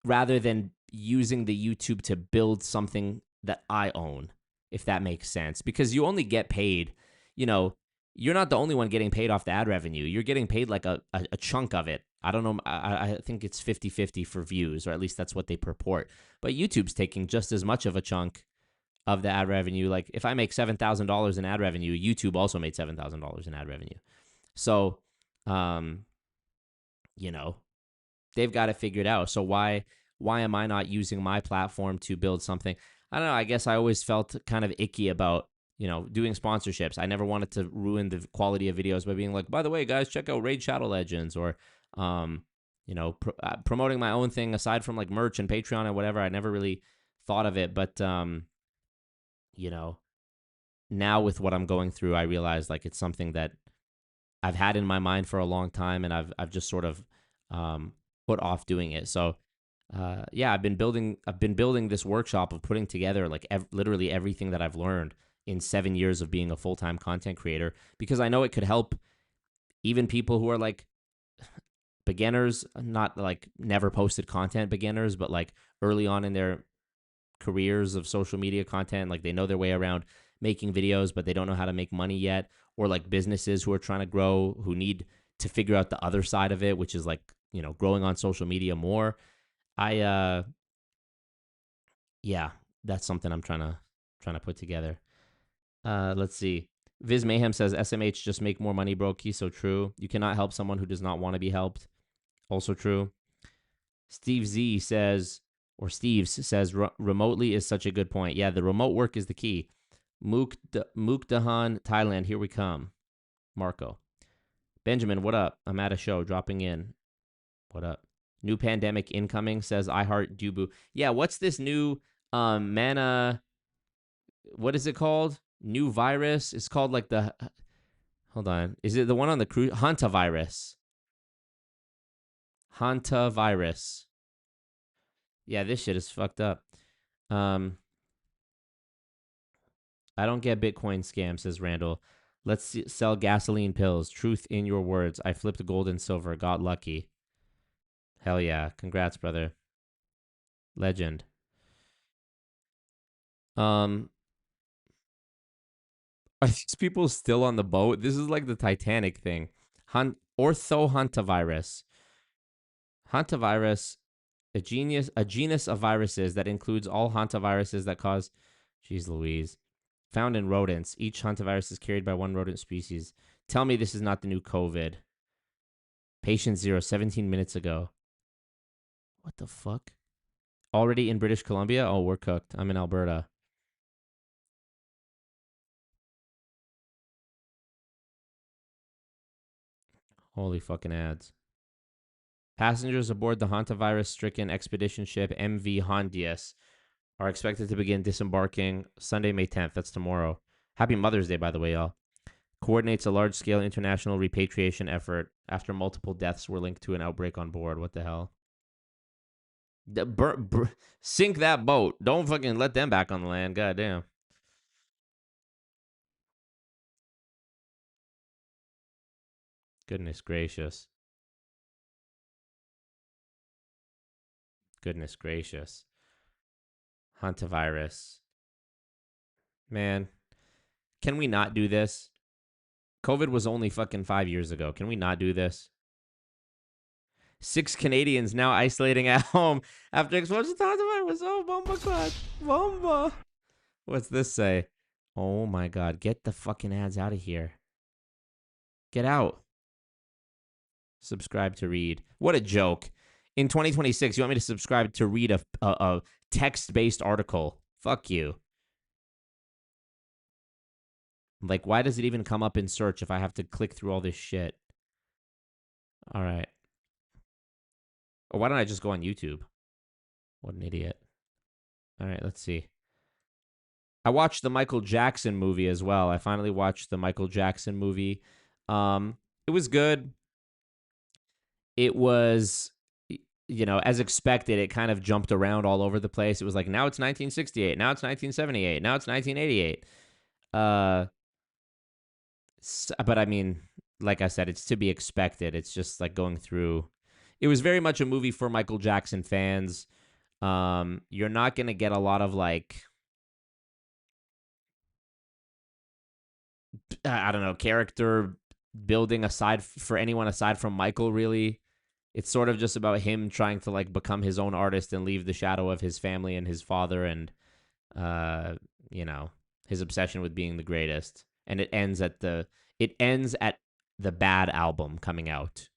rather than using the YouTube to build something that I own, if that makes sense. Because you only get paid, you're not the only one getting paid off the ad revenue. You're getting paid like a chunk of it. I don't know. I think it's 50-50 for views, or at least that's what they purport. But YouTube's taking just as much of a chunk of the ad revenue. Like if I make $7,000 in ad revenue, YouTube also made $7,000 in ad revenue. So, they've got it figured out. So why am I not using my platform to build something? I don't know. I guess I always felt kind of icky about, doing sponsorships. I never wanted to ruin the quality of videos by being like, by the way, guys, check out Raid Shadow Legends, or, promoting my own thing aside from like merch and Patreon and whatever. I never really thought of it. But, now with what I'm going through, I realize like it's something that I've had in my mind for a long time, and I've just sort of put off doing it. So I've been building this workshop of putting together like literally everything that I've learned in 7 years of being a full-time content creator, because I know it could help even people who are like beginners, not like never posted content beginners, but like early on in their careers of social media content, like they know their way around making videos, but they don't know how to make money yet, or like businesses who are trying to grow, who need to figure out the other side of it, which is like, you know, growing on social media more. Yeah, that's something I'm trying to put together. Let's see. Viz Mayhem says, SMH, just make more money, bro. Key, so true. You cannot help someone who does not want to be helped. Also true. Steve Z says, or Steves says, remotely is such a good point. Yeah, the remote work is the key. Mukdahan, Thailand, here we come. Marco. Benjamin, what up? I'm at a show, dropping in. What up? New pandemic incoming, says I heart Dubu. Yeah, what's this new mana? What is it called? New virus? It's called like the... Hold on. Is it the one on the cruise? Hantavirus. Hantavirus. Yeah, this shit is fucked up. I don't get Bitcoin scam, says Randall. Let's sell gasoline pills. Truth in your words. I flipped gold and silver. Got lucky. Hell yeah. Congrats, brother. Legend. Are these people still on the boat? This is like the Titanic thing. Orthohantavirus. Hantavirus, a genus of viruses that includes all hantaviruses that cause... Jeez Louise. Found in rodents. Each hantavirus is carried by one rodent species. Tell me this is not the new COVID. Patient 0, 17 minutes ago. What the fuck? Already in British Columbia? Oh, we're cooked. I'm in Alberta. Holy fucking ads. Passengers aboard the hantavirus-stricken expedition ship MV Hondius are expected to begin disembarking Sunday, May 10th. That's tomorrow. Happy Mother's Day, by the way, y'all. Coordinates a large-scale international repatriation effort after multiple deaths were linked to an outbreak on board. What the hell? Sink that boat. Don't fucking let them back on the land. God damn. Goodness gracious. Goodness gracious. Hantavirus. Man, can we not do this? COVID was only fucking 5 years ago. Can we not do this? 6 Canadians now isolating at home after exposure to hantavirus. Oh, bomba clad. Bomba. What's this say? Oh my god. Get the fucking ads out of here. Get out. Subscribe to read. What a joke. In 2026, you want me to subscribe to read a text-based article? Fuck you. Like, why does it even come up in search if I have to click through all this shit? All right. Or why don't I just go on YouTube? What an idiot. All right, let's see. I watched the Michael Jackson movie as well. I finally watched the Michael Jackson movie. It was good. It was, you know, as expected, it kind of jumped around all over the place. It was like, now it's 1968. Now it's 1978. Now it's 1988. But I mean, like I said, it's to be expected. It's just like going through. It was very much a movie for Michael Jackson fans. You're not going to get a lot of like, I don't know, character building aside for anyone aside from Michael, really. It's sort of just about him trying to like become his own artist and leave the shadow of his family and his father and, you know, his obsession with being the greatest. And it ends at the Bad album coming out,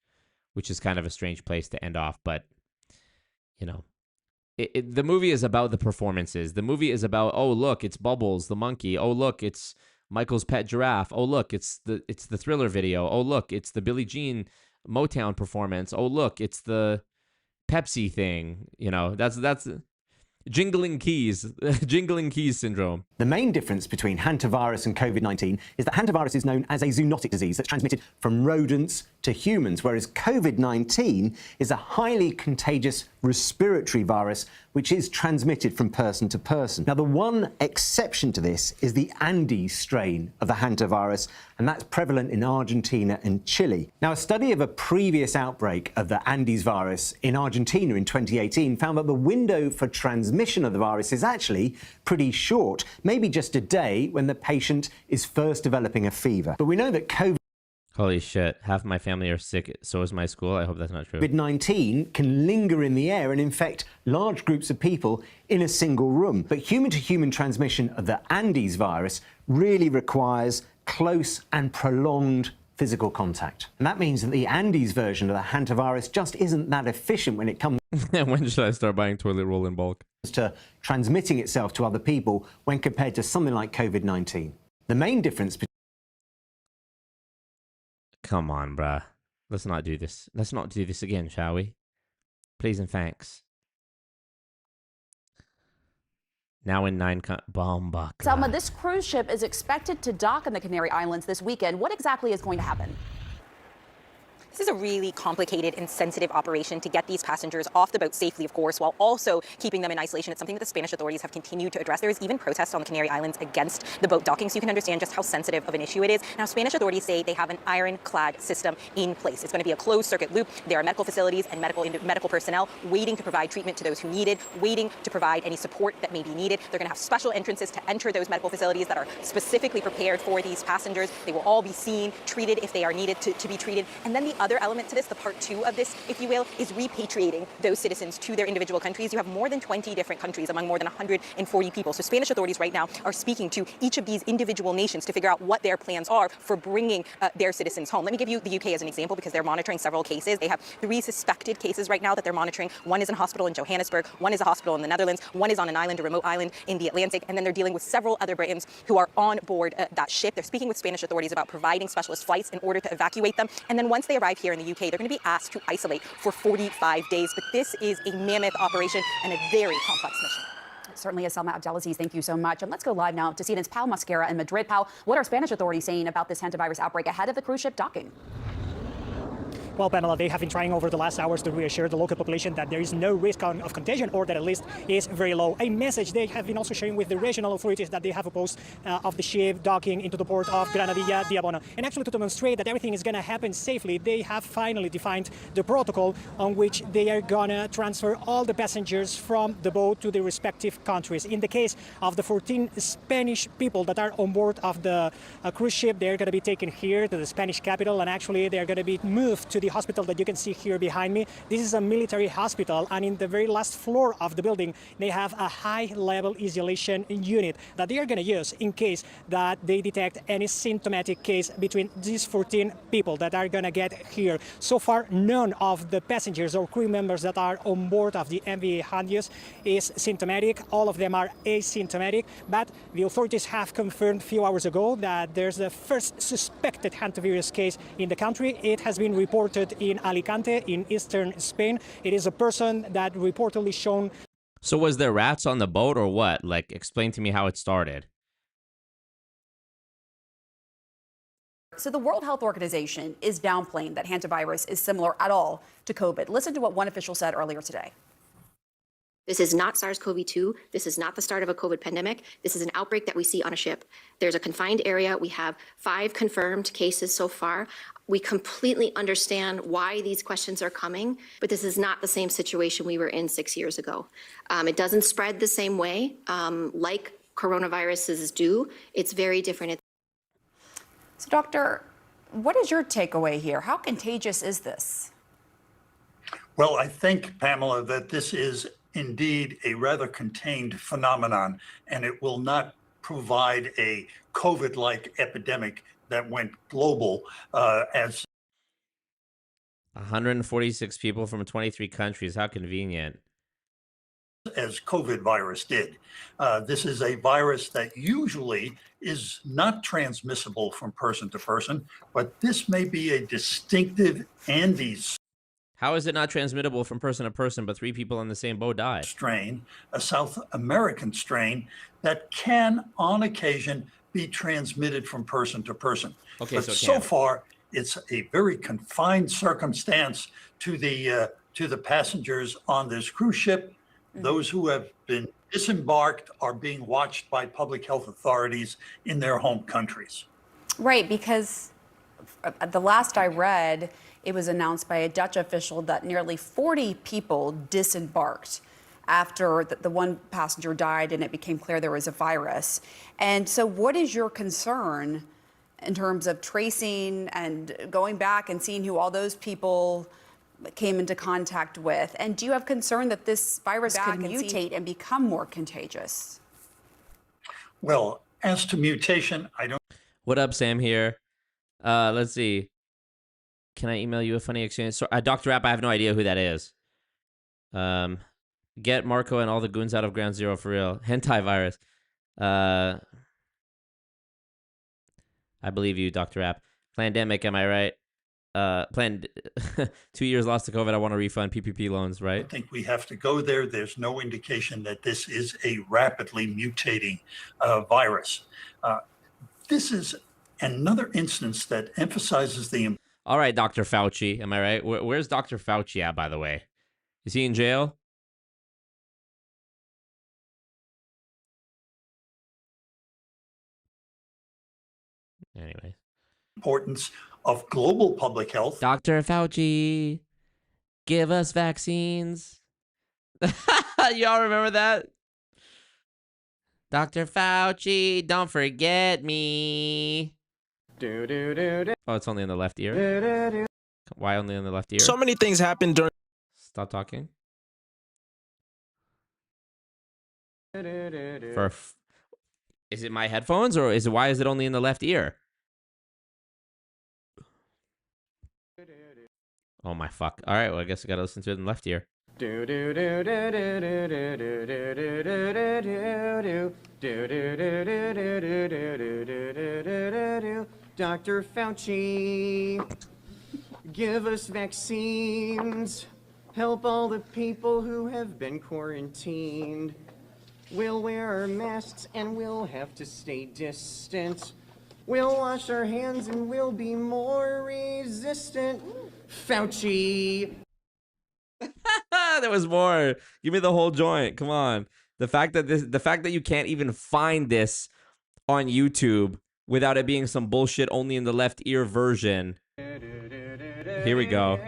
which is kind of a strange place to end off. But, you know, the movie is about the performances. The movie is about, oh, look, it's Bubbles, the monkey. Oh, look, it's Michael's pet giraffe. Oh, look, it's the Thriller video. Oh, look, it's the Billie Jean Motown performance. Oh, look, it's the Pepsi thing. You know, that's jingling keys syndrome. The main difference between hantavirus and COVID-19 is that hantavirus is known as a zoonotic disease that's transmitted from rodents to humans, whereas COVID-19 is a highly contagious respiratory virus, which is transmitted from person to person. Now, the one exception to this is the Andes strain of the hantavirus, and that's prevalent in Argentina and Chile. Now, a study of a previous outbreak of the Andes virus in Argentina in 2018 found that the window for transmission of the virus is actually pretty short, maybe just a day when the patient is first developing a fever. But we know that Holy shit, half my family are sick, so is my school. I hope that's not true. COVID-19 can linger in the air and infect large groups of people in a single room. But human-to-human transmission of the Andes virus really requires close and prolonged physical contact. And that means that the Andes version of the hantavirus just isn't that efficient when it comes When should I start buying toilet roll in bulk? to transmitting itself to other people when compared to something like COVID-19. The main difference between Come on, bruh. Let's not do this. Let's not do this again, shall we? Please and thanks. Now in 9 Bomba. Selma, this cruise ship is expected to dock in the Canary Islands this weekend. What exactly is going to happen? This is a really complicated and sensitive operation to get these passengers off the boat safely, of course, while also keeping them in isolation. It's something that the Spanish authorities have continued to address. There is even protests on the Canary Islands against the boat docking, so you can understand just how sensitive of an issue it is. Now, Spanish authorities say they have an ironclad system in place. It's going to be a closed-circuit loop. There are medical facilities and medical personnel waiting to provide treatment to those who need it, waiting to provide any support that may be needed. They're going to have special entrances to enter those medical facilities that are specifically prepared for these passengers. They will all be seen, treated if they are needed to be treated. And then the other element to this, the part 2 of this, if you will, is repatriating those citizens to their individual countries. You have more than 20 different countries among more than 140 people. So Spanish authorities right now are speaking to each of these individual nations to figure out what their plans are for bringing their citizens home. Let me give you the UK as an example because they're monitoring several cases. They have 3 suspected cases right now that they're monitoring. One is in a hospital in Johannesburg, one is a hospital in the Netherlands, one is on an island, a remote island in the Atlantic, and then they're dealing with several other Britons who are on board that ship. They're speaking with Spanish authorities about providing specialist flights in order to evacuate them. And then once they arrive here in the UK, they're going to be asked to isolate for 45 days. But this is a mammoth operation and a very complex mission. Certainly is, Selma Abdelaziz. Thank you so much. And let's go live now to CNN's Pau Mascara in Madrid. Pau, what are Spanish authorities saying about this hantavirus outbreak ahead of the cruise ship docking? Well, Pamela, they have been trying over the last hours to reassure the local population that there is no risk of contagion, or that at least is very low. A message they have been also sharing with the regional authorities that they have opposed of the ship docking into the port of Granadilla de Abona. And actually to demonstrate that everything is going to happen safely, they have finally defined the protocol on which they are going to transfer all the passengers from the boat to the respective countries. In the case of the 14 Spanish people that are on board of the cruise ship, they're going to be taken here to the Spanish capital, and actually they're going to be moved to the hospital that you can see here behind me. This is a military hospital, and in the very last floor of the building they have a high-level isolation unit that they are going to use in case that they detect any symptomatic case between these 14 people that are going to get here. So far, none of the passengers or crew members that are on board of the MV Handius is symptomatic. All of them are asymptomatic, but the authorities have confirmed a few hours ago that there's the first suspected hantavirus case in the country. It has been reported in Alicante, in eastern Spain. It is a person that reportedly shown. So was there rats on the boat or what? Like, explain to me how it started. So the World Health Organization is downplaying that hantavirus is similar at all to COVID. Listen to what one official said earlier today. This is not SARS-CoV-2. This is not the start of a COVID pandemic. This is an outbreak that we see on a ship. There's a confined area. We have 5 confirmed cases so far. We completely understand why these questions are coming, but this is not the same situation we were in 6 years ago. It doesn't spread the same way like coronaviruses do. It's very different. So, Doctor, what is your takeaway here? How contagious is this? Well, I think, Pamela, that this is indeed a rather contained phenomenon, and it will not provide a COVID-like epidemic that went global as 146 people from 23 countries. How convenient. As COVID virus did. This is a virus that usually is not transmissible from person to person, but this may be a distinctive Andes How is it not transmittable from person to person, but 3 people on the same boat died? strain, a South American strain that can, on occasion, be transmitted from person to person. Okay, but so it so can. far, it's a very confined circumstance to the to the passengers on this cruise ship. Those who have been disembarked are being watched by public health authorities in their home countries. Right, because the last I read, it was announced by a Dutch official that nearly 40 people disembarked after the one passenger died and it became clear there was a virus. And so what is your concern in terms of tracing and going back and seeing who all those people came into contact with? And do you have concern that this virus could mutate and become more contagious? Well, as to mutation, I don't. What up, Sam here? Let's see. Can I email you a funny experience? So, Dr. App, I have no idea who that is. Get Marco and all the goons out of Ground Zero for real. Hentai virus. I believe you, Dr. App. Plandemic, am I right? 2 years lost to COVID. I want to refund PPP loans, right? I think we have to go there. There's no indication that this is a rapidly mutating virus. This is another instance that emphasizes the. All right, Dr. Fauci, am I right? Where's Dr. Fauci at, by the way? Is he in jail? Anyway. Importance of global public health. Dr. Fauci, give us vaccines. Y'all remember that? Dr. Fauci, don't forget me. Oh, it's only in the left ear. Why only in the left ear? So many things happened during. Stop talking. Is it my headphones or is it why is it only in the left ear? Oh my fuck. All right, well I guess I gotta listen to it in the left ear. Dr. Fauci, give us vaccines. Help all the people who have been quarantined. We'll wear our masks and we'll have to stay distant. We'll wash our hands and we'll be more resistant. Fauci. There was more. Give me the whole joint. Come on. The fact that you can't even find this on YouTube without it being some bullshit only in the left ear version. Here we go.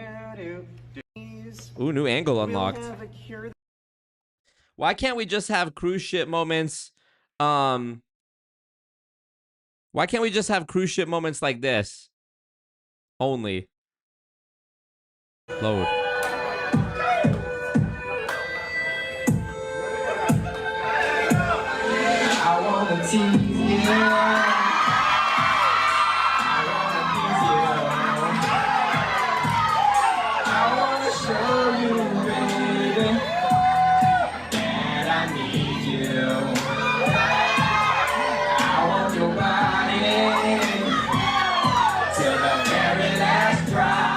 Ooh, new angle unlocked. Why can't we just have cruise ship moments? Why can't we just have cruise ship moments like this? Only. Load. I wanna tease you. I wanna tease you. I wanna show you, baby, that I need you. I want your body till the very last drop.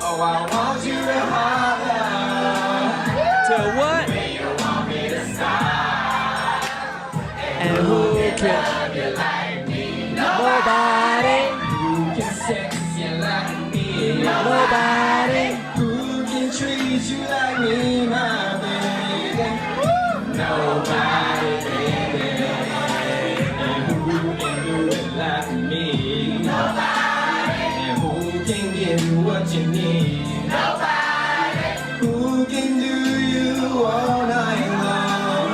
Oh, I want you to holler. Till what? When you want me to stop. And who can love you like me? Nobody. Who can sex you like me? Nobody. Who can treat you like me, my baby? Nobody, baby. And who can do it like me? Nobody. And who can give you what you need? Nobody. Who can do you all night long?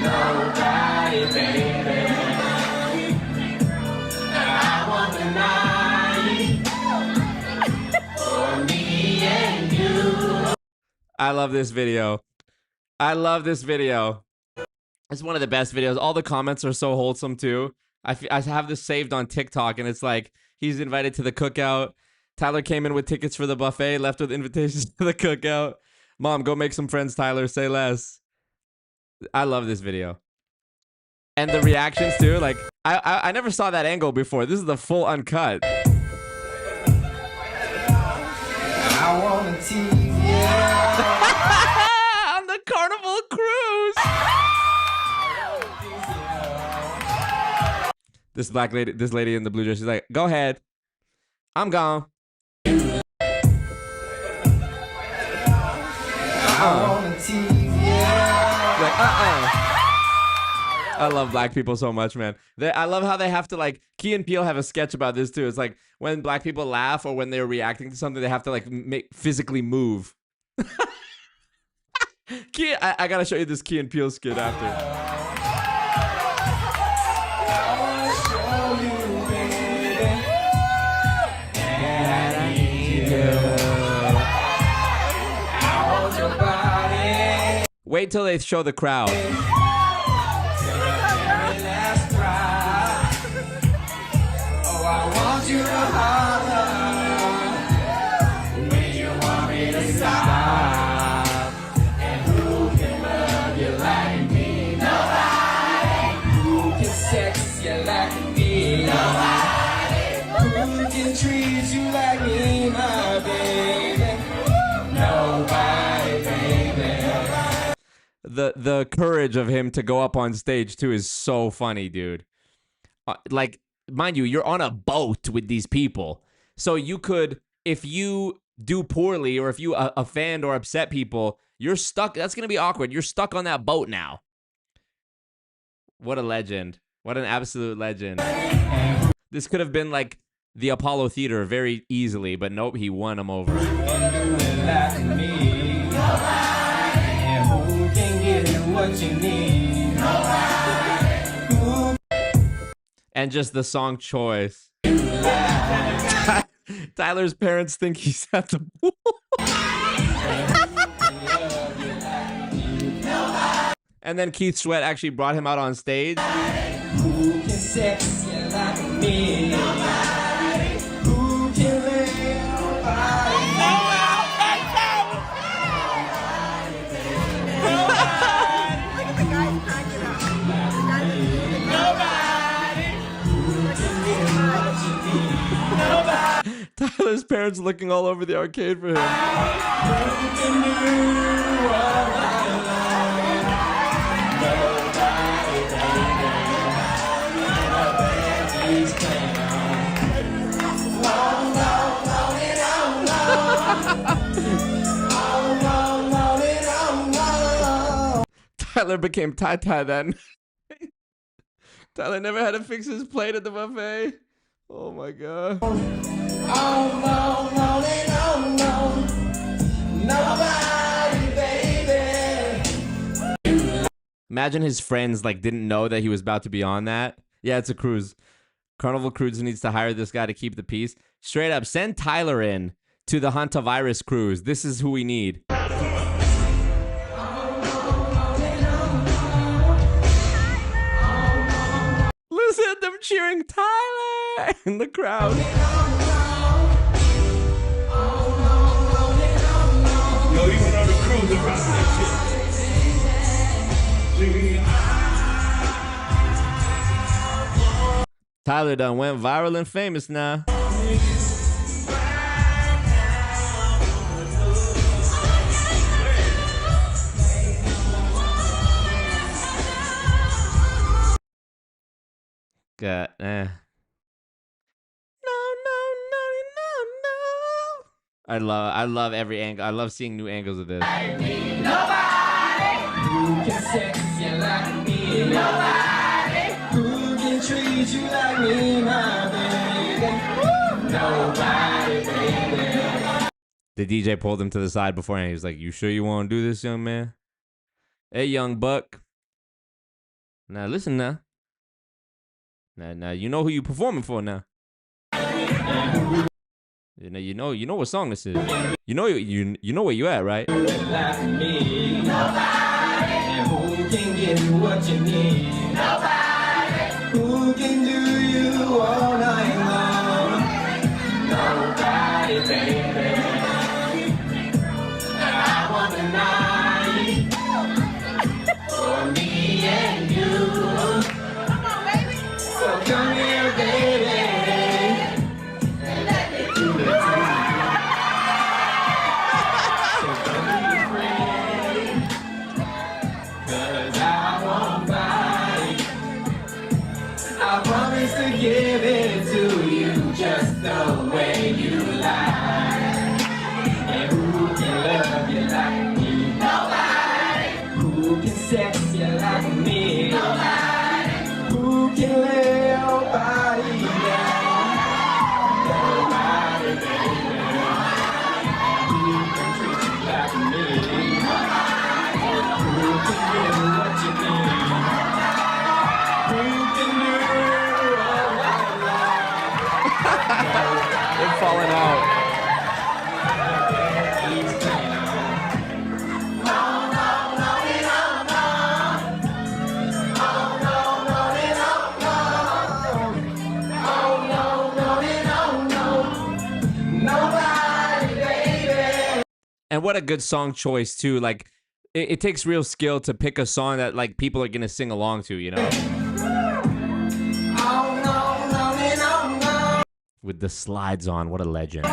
Nobody, baby. I want the night for me and you. I love this video. I love this video. It's one of the best videos. All the comments are so wholesome too. I have this saved on TikTok and it's like he's invited to the cookout. Tyler came in with tickets for the buffet, left with invitations to the cookout. Mom, go make some friends, Tyler. Say less. I love this video. And the reactions too. Like I never saw that angle before. This is the full uncut. I wanna tease you. On the Carnival cruise. This black lady, this lady in the blue dress, she's like, "Go ahead, I'm gone." I love black people so much, man. I love how they have to, like, Key and Peele have a sketch about this too. It's like when black people laugh or when they're reacting to something, they have to like physically move. Key, I gotta show you this Key and Peele skit after. Wait till they show the crowd. The courage of him to go up on stage too is so funny, dude. Like, mind you, you're on a boat with these people, so you could, if you do poorly or if you offend or upset people, you're stuck. That's gonna be awkward. You're stuck on that boat now. What a legend! What an absolute legend! This could have been like the Apollo Theater very easily, but nope, he won them over. And just the song choice. Tyler's parents think he's at the pool. And then Keith Sweat actually brought him out on stage. Who can sex you like me? Nobody. Who can lay nobody? Tyler's parents looking all over the arcade for him. Tyler became Ty-Ty then. Tyler never had to fix his plate at the buffet. Oh my god. Nobody, baby. Imagine his friends like didn't know that he was about to be on that. Yeah, it's a cruise. Carnival Cruise needs to hire this guy to keep the peace. Straight up, send Tyler in to the Hantavirus cruise. This is who we need. Listen to them cheering Tyler in the crowd. Yo, you went on a cruise around that shit. Tyler done went viral and famous now. God, no. I love every angle. I love seeing new angles of this. Nobody who can sex you like me. Nobody who can treat you like me, my baby. Nobody, baby. The DJ pulled him to the side beforehand. He was like, "You sure you want to do this, young man? Hey, young buck. Now listen now. Now you know who you performing for now. You know what song this is. You know where you at, right? Nobody who can give you what you need. Nobody who can do you all night long. Nobody, baby. I want the night for me and you. So come here, baby. Give it to you just the way you like. And who can love you like me? And what a good song choice too. Like it takes real skill to pick a song that like people are gonna sing along to, you know. With the slides on, what a legend.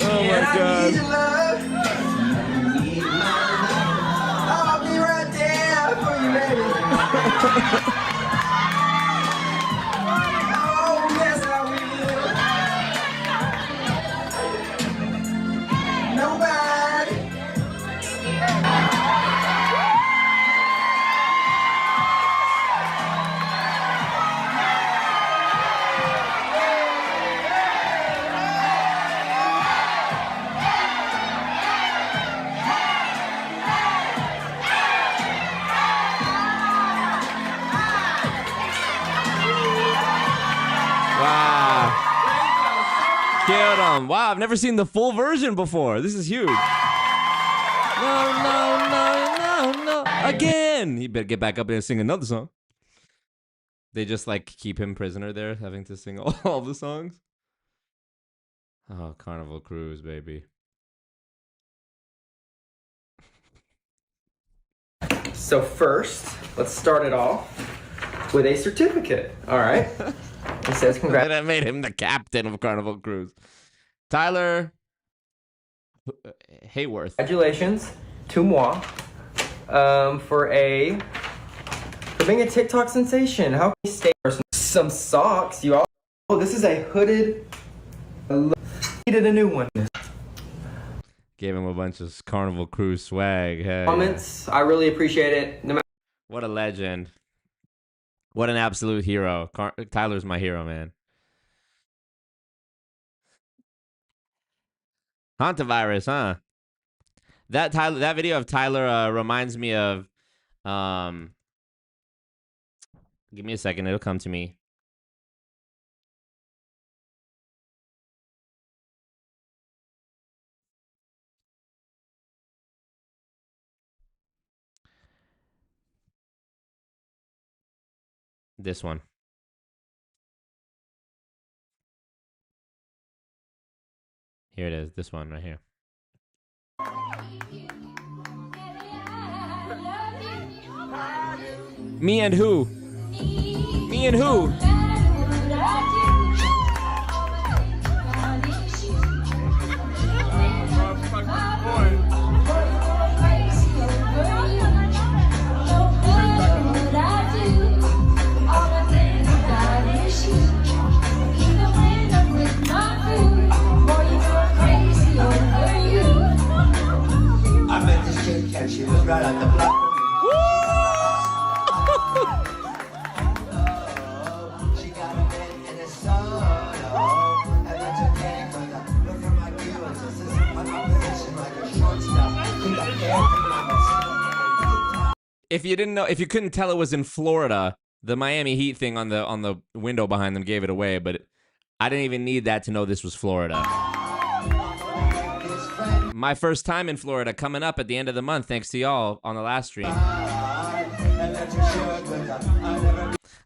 Oh my God. I'll be right there for you, baby. Oh, yes, I will. Nobody. Wow. Killed him. Wow, I've never seen the full version before. This is huge. No. Again. He better get back up and sing another song. They just like keep him prisoner there, having to sing all the songs. Oh, Carnival Cruise, baby. So first, let's start it off with a certificate. All right. It says congrats. That made him the captain of Carnival Cruise. Tyler Hayworth. Congratulations to moi for being a TikTok sensation. How can you stay some socks? You all. Oh, this is a hooded. Needed a new one. Gave him a bunch of Carnival Cruise swag. Hey, Comments. I really appreciate it. No matter. what a legend. What an absolute hero. Tyler's my hero, man. Hantavirus, huh? That video of Tyler reminds me of give me a second, it'll come to me. This one. Here it is. This one right here. Me and who? Me and who? I met this chick and she was right at the block. She got a man and a son. And that's okay, cause I look for my feelings. This is my position like a shortstop. If you didn't know, if you couldn't tell it was in Florida, the Miami Heat thing on the window behind them gave it away, but I didn't even need that to know this was Florida. My first time in Florida coming up at the end of the month, thanks to y'all on the last stream.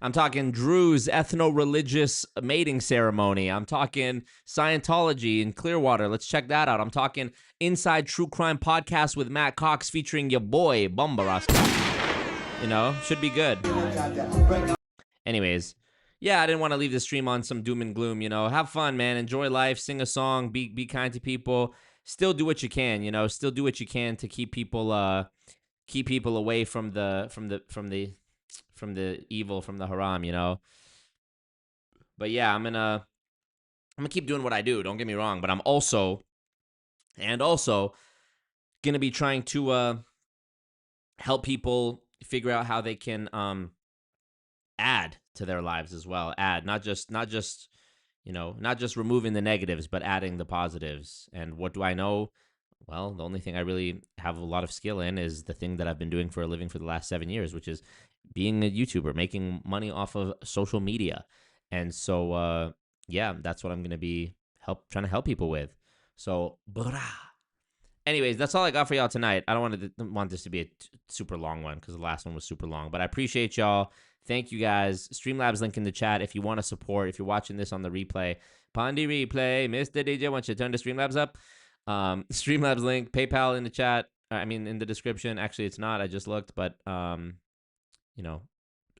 I'm talking Drew's ethno-religious mating ceremony. I'm talking Scientology in Clearwater. Let's check that out. I'm talking Inside True Crime Podcast with Matt Cox featuring your boy, Bombarasta. You know, should be good. Anyways, yeah, I didn't want to leave the stream on some doom and gloom, you know. Have fun, man. Enjoy life. Sing a song. Be kind to people. Still do what you can, you know. Still do what you can to keep people away from the evil, from the haram, you know. But yeah, I'm gonna keep doing what I do. Don't get me wrong, but I'm also gonna be trying to help people figure out how they can add to their lives as well. Add, not just you know, not just removing the negatives, but adding the positives. And what do I know? well, the only thing I really have a lot of skill in is the thing that I've been doing for a living for the last 7 years, which is being a YouTuber, making money off of social media. And so, yeah, that's what I'm going to be trying to help people with. So, brah. Anyways, that's all I got for y'all tonight. I don't want this to be a super long one because the last one was super long, but I appreciate y'all. Thank you guys. Streamlabs link in the chat if you want to support. If you're watching this on the replay, Pondy replay, Mr. DJ, why don't you turn the Streamlabs up? Streamlabs link, PayPal in the chat. I mean, in the description. Actually, it's not. I just looked, but you know,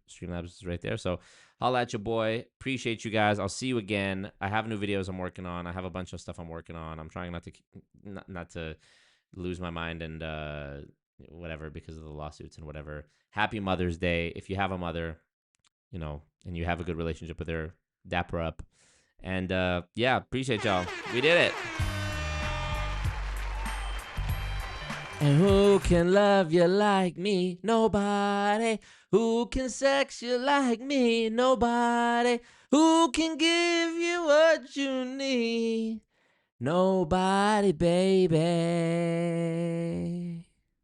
Streamlabs is right there. So holla at your boy. Appreciate you guys. I'll see you again. I have new videos I'm working on. I have a bunch of stuff I'm working on. I'm trying not to lose my mind and whatever because of the lawsuits and whatever. Happy Mother's Day. If you have a mother, you know, and you have a good relationship with her, dap her up. And yeah, appreciate y'all. We did it. And who can love you like me? Nobody. Who can sex you like me? Nobody. Who can give you what you need? Nobody, baby.